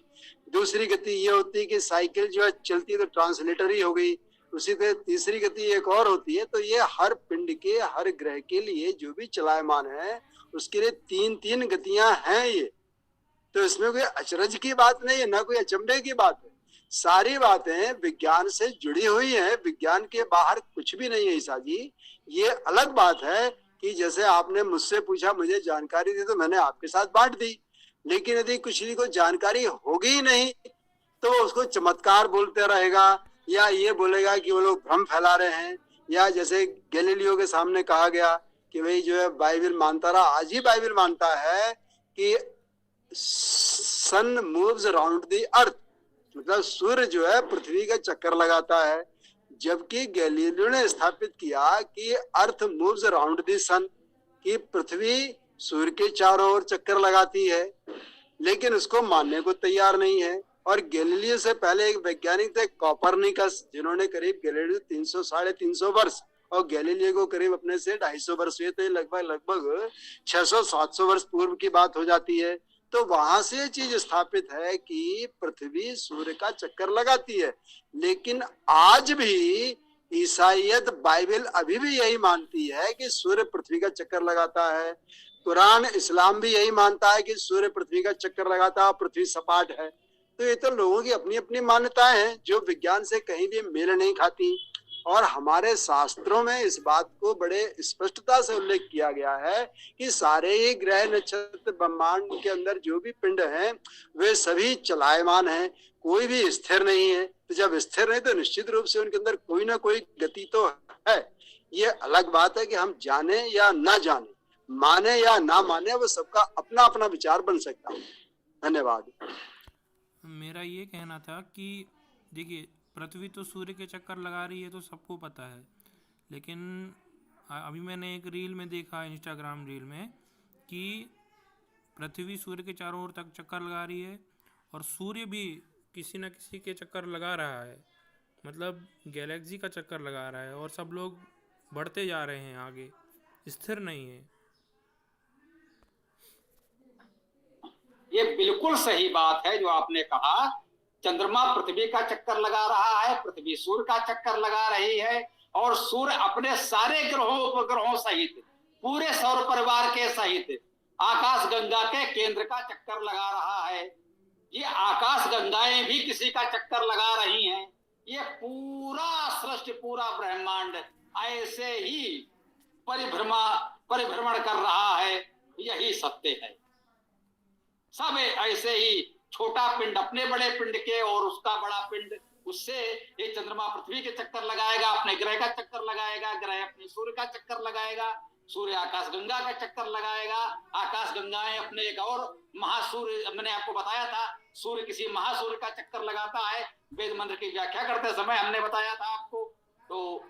दूसरी गति ये होती है कि साइकिल जो है चलती है तो ट्रांसलेटरी हो गई, उसी तरह तीसरी गति एक और होती है। तो ये हर पिंड के, हर ग्रह के लिए जो भी चलायमान है उसके लिए 3-3 गतियां हैं ये। तो इसमें कोई अचरज की बात नहीं है, ना कोई अचंभे की बात है। सारी बातें विज्ञान से जुड़ी हुई हैं, विज्ञान के बाहर कुछ भी नहीं है ईसा जी। ये अलग बात है कि जैसे आपने मुझसे पूछा, मुझे जानकारी दी तो मैंने आपके साथ बांट दी, लेकिन यदि किसी को जानकारी होगी ही नहीं तो उसको चमत्कार बोलते रहेगा या ये बोलेगा कि वो लोग भ्रम फैला रहे हैं। या जैसे गैलीलियो के सामने कहा गया कि भाई जो है बाइबल मानता रहा, आज ही बाइबल मानता है कि sun moves around the earth, मतलब सूर्य जो है पृथ्वी का चक्कर लगाता है, जबकि गैलीलियो ने स्थापित किया कि अर्थ मूव्स अराउंड द सन, कि पृथ्वी सूर्य के चारों ओर चक्कर लगाती है, लेकिन उसको मानने को तैयार नहीं है। और गैलीलियो से पहले एक वैज्ञानिक थे कोपरनिकस, जिन्होंने करीब गैलीलियो 300-350 वर्ष और गैलीलियो को करीब अपने से 250 वर्ष हुए, तो लगभग 600-700 वर्ष पूर्व की बात हो जाती है। तो वहां से ये चीज स्थापित है कि पृथ्वी सूर्य का चक्कर लगाती है। लेकिन आज भी ईसाईयत, बाइबल अभी भी यही मानती है कि सूर्य पृथ्वी का चक्कर लगाता है। कुरान, इस्लाम भी यही मानता है कि सूर्य पृथ्वी का चक्कर लगाता है, पृथ्वी सपाट है। तो ये तो लोगों की अपनी अपनी मान्यताएं हैं जो विज्ञान से कहीं भी मेल नहीं खाती। और हमारे शास्त्रों में इस बात को बड़े स्पष्टता से उल्लेख किया गया है कि सारे ही ग्रह, नक्षत्र, ब्रह्मांड के अंदर जो भी पिंड हैं वे सभी चलायमान हैं, कोई भी स्थिर नहीं है। तो जब स्थिर नहीं तो निश्चित रूप से उनके अंदर कोई ना कोई गति तो है। ये अलग बात है कि हम जाने या ना जाने, माने या ना माने, वो सबका अपना अपना विचार बन सकता है। धन्यवाद। मेरा ये कहना था कि देखिए, पृथ्वी तो सूर्य के चक्कर लगा रही है तो सबको पता है, लेकिन अभी मैंने एक रील में देखा, इंस्टाग्राम रील में, कि पृथ्वी सूर्य के चारों ओर तक चक्कर लगा रही है और सूर्य भी किसी न किसी के चक्कर लगा रहा है, मतलब गैलेक्सी का चक्कर लगा रहा है, और सब लोग बढ़ते जा रहे हैं आगे, स्थिर नहीं है। ये बिल्कुल सही बात है जो आपने कहा। चंद्रमा पृथ्वी का चक्कर लगा रहा है, पृथ्वी सूर्य का चक्कर लगा रही है, और सूर्य अपने सारे ग्रहों, उपग्रहों सहित, पूरे सौर परिवार के सहित आकाश गंगा के केंद्र का चक्कर लगा रहा है। ये आकाश गंगाएं भी किसी का चक्कर लगा रही हैं। ये पूरा सृष्टि, पूरा ब्रह्मांड ऐसे ही परिभ्रमण कर रहा है। यही सत्य है। सब ऐसे ही छोटा पिंड अपने बड़े पिंड के और उसका बड़ा पिंड उससे ये चंद्रमा पृथ्वी के चक्कर लगाएगा, अपने ग्रह का चक्कर लगाएगा, ग्रह अपने सूर्य का चक्कर लगाएगा, सूर्य आकाश गंगा का चक्कर लगाएगा, आकाश गंगाएं अपने एक और महासूर्य, मैंने आपको बताया था सूर्य किसी महासूर्य का चक्कर लगाता है, वेद मंत्र की व्याख्या करते समय हमने बताया था आपको। तो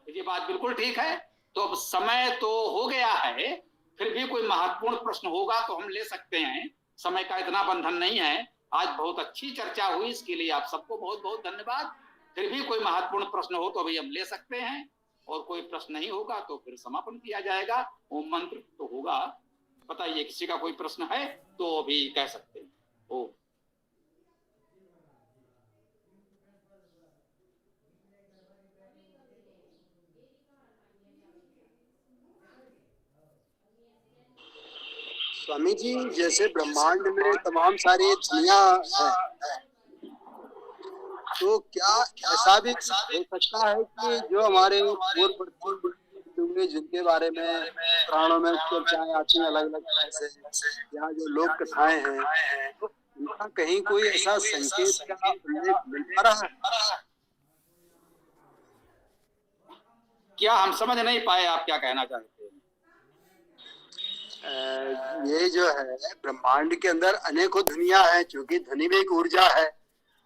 ये बात बिल्कुल ठीक है। तो अब समय तो हो गया है, फिर भी कोई महत्वपूर्ण प्रश्न होगा तो हम ले सकते हैं, समय का इतना बंधन नहीं है। आज बहुत अच्छी चर्चा हुई, इसके लिए आप सबको बहुत बहुत धन्यवाद। फिर भी कोई महत्वपूर्ण प्रश्न हो तो अभी हम ले सकते हैं, और कोई प्रश्न नहीं होगा तो फिर समापन किया जाएगा। ओम मंत्र तो होगा। बताइए, किसी का कोई प्रश्न है तो अभी कह सकते हैं। ओम। स्वामी जी, जैसे ब्रह्मांड में तमाम सारी दुनिया है, तो क्या ऐसा भी हो सकता है कि जो हमारे पूर्व हुए जिनके बारे में पुराणों में चर्चाएं आती हैं अलग अलग तरह से, या जो लोक कथाएं हैं, तो उनका कहीं कोई ऐसा संकेत का उल्लेख मिल पा रहा है? क्या हम समझ नहीं पाए, आप क्या कहना चाहते हैं? ये जो है ब्रह्मांड के अंदर अनेकों दुनिया है, क्योंकि ध्वनि में एक ऊर्जा है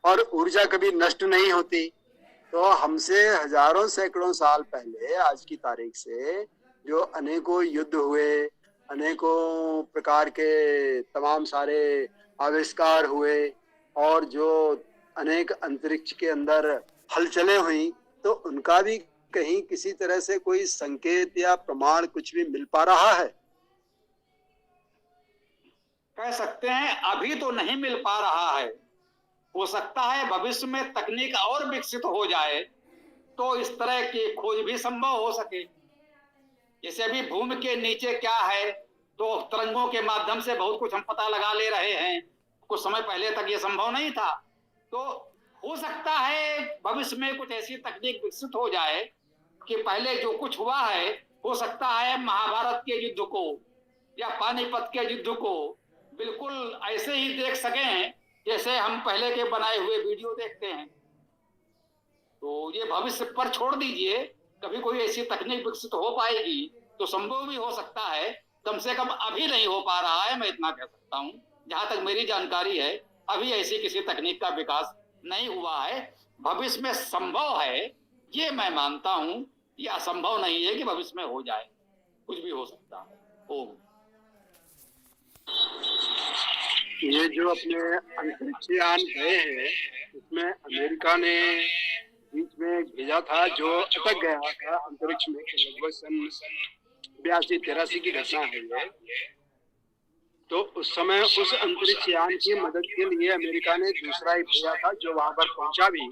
और ऊर्जा कभी नष्ट नहीं होती। तो हमसे हजारों सैकड़ों साल पहले आज की तारीख से जो अनेकों युद्ध हुए, अनेकों प्रकार के तमाम सारे आविष्कार हुए, और जो अनेक अंतरिक्ष के अंदर हलचलें हुई, तो उनका भी कहीं किसी तरह से कोई संकेत या प्रमाण कुछ भी मिल पा रहा है? कह सकते हैं अभी तो नहीं मिल पा रहा है, हो सकता है भविष्य में तकनीक और विकसित हो जाए तो इस तरह की खोज भी संभव हो सके। जैसे अभी भूमि के नीचे क्या है, तो तरंगों के माध्यम से बहुत कुछ हम पता लगा ले रहे हैं, कुछ समय पहले तक ये संभव नहीं था। तो हो सकता है भविष्य में कुछ ऐसी तकनीक विकसित हो जाए कि पहले जो कुछ हुआ है, हो सकता है महाभारत के युद्ध को या पानीपत के युद्ध को बिल्कुल ऐसे ही देख सकें जैसे हम पहले के बनाए हुए वीडियो देखते हैं। तो ये भविष्य पर छोड़ दीजिए, कभी कोई ऐसी तकनीक विकसित हो पाएगी तो संभव भी हो सकता है, कम से कम अभी नहीं हो पा रहा है, मैं इतना कह सकता हूं। जहां तक मेरी जानकारी है अभी ऐसी किसी तकनीक का विकास नहीं हुआ है। भविष्य में संभव है ये मैं मानता हूं, ये असंभव नहीं है कि भविष्य में हो जाए, कुछ भी हो सकता है। ओम। ये जो अपने अंतरिक्षयान गए हैं, उसमें अमेरिका ने बीच में भेजा था जो अटक गया था अंतरिक्ष में, लगभग सन 82-83 की घटना है ये। तो उस समय उस अंतरिक्षयान की मदद के लिए अमेरिका ने दूसरा ही भेजा था जो वहां पर पहुंचा भी।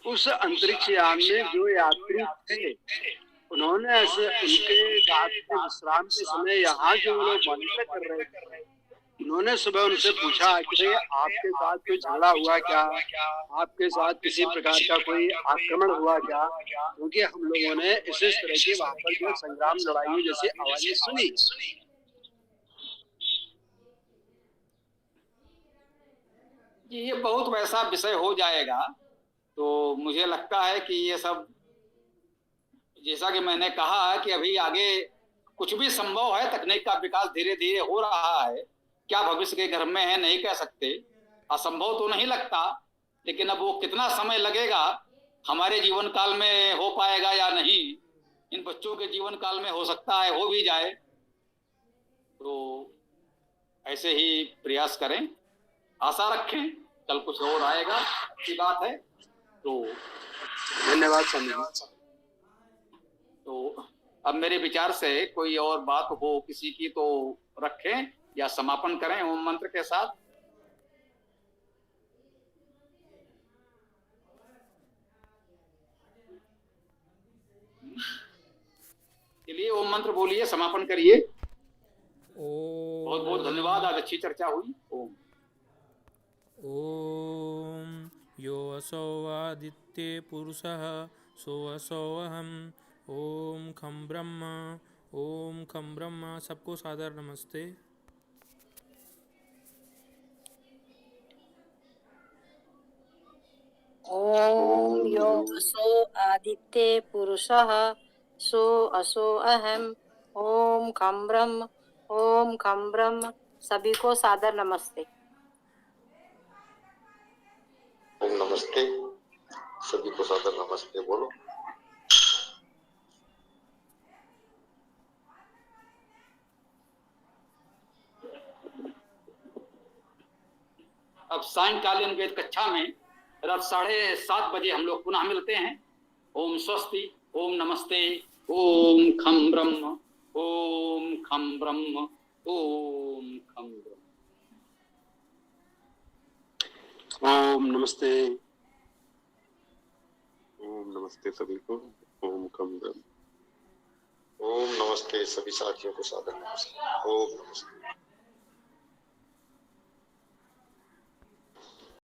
उस अंतरिक्षयान में जो यात्री थे, उन्होंने ऐसे उनके रात के विश्राम के समय यहाँ जो लोग मॉनिटर कर रहे थे, उन्होंने सुबह उनसे पूछा कि आपके साथ कोई झगड़ा हुआ क्या, आपके साथ किसी प्रकार का कोई आक्रमण हुआ क्या, क्योंकि हम लोगों ने इस तरह की वहां पर जो संग्राम लड़ाइयों जैसी आवाजें सुनी। ये बहुत वैसा विषय हो जाएगा, तो मुझे लगता है कि ये सब, जैसा कि मैंने कहा कि अभी आगे कुछ भी संभव है, तकनीक का विकास धीरे धीरे हो रहा है। क्या भविष्य के घर में है नहीं कह सकते, असंभव तो नहीं लगता, लेकिन अब वो कितना समय लगेगा, हमारे जीवन काल में हो पाएगा या नहीं, इन बच्चों के जीवन काल में हो सकता है हो भी जाए। तो ऐसे ही प्रयास करें, आशा रखें कल कुछ और आएगा, अच्छी बात है। तो धन्यवाद स्वामी। तो अब मेरे विचार से कोई और बात हो किसी की तो रखें या समापन करें ओम मंत्र के साथ। चलिए ओम मंत्र बोलिए, समापन करिए। बहुत बहुत धन्यवाद, आज अच्छी चर्चा हुई। ओम। ओम यो असौ आदित्ये पुरुषः सोऽसौ अहम् ओम खं ब्रह्म। सबको सादर नमस्ते। ओम यो असो आदित्य पुरुषः सो असो अहम ओम खम ब्रह्म। सभी को सादर नमस्ते। ओम नमस्ते, सभी को सादर नमस्ते बोलो। अब सायंकालीन वेद कक्षा में रात 7:30 बजे हम लोग पुनः मिलते हैं। ओम स्वस्ति, ओम नमस्ते, ओम खम ब्रह्म, ओम खम ब्रह्म, ओम खम ब्रह्म। ओम नमस्ते। ओम नमस्ते सभी को। ओम खम ब्रह्म। ओम नमस्ते, सभी साथियों को सादर नमस्ते। ओम नमस्ते।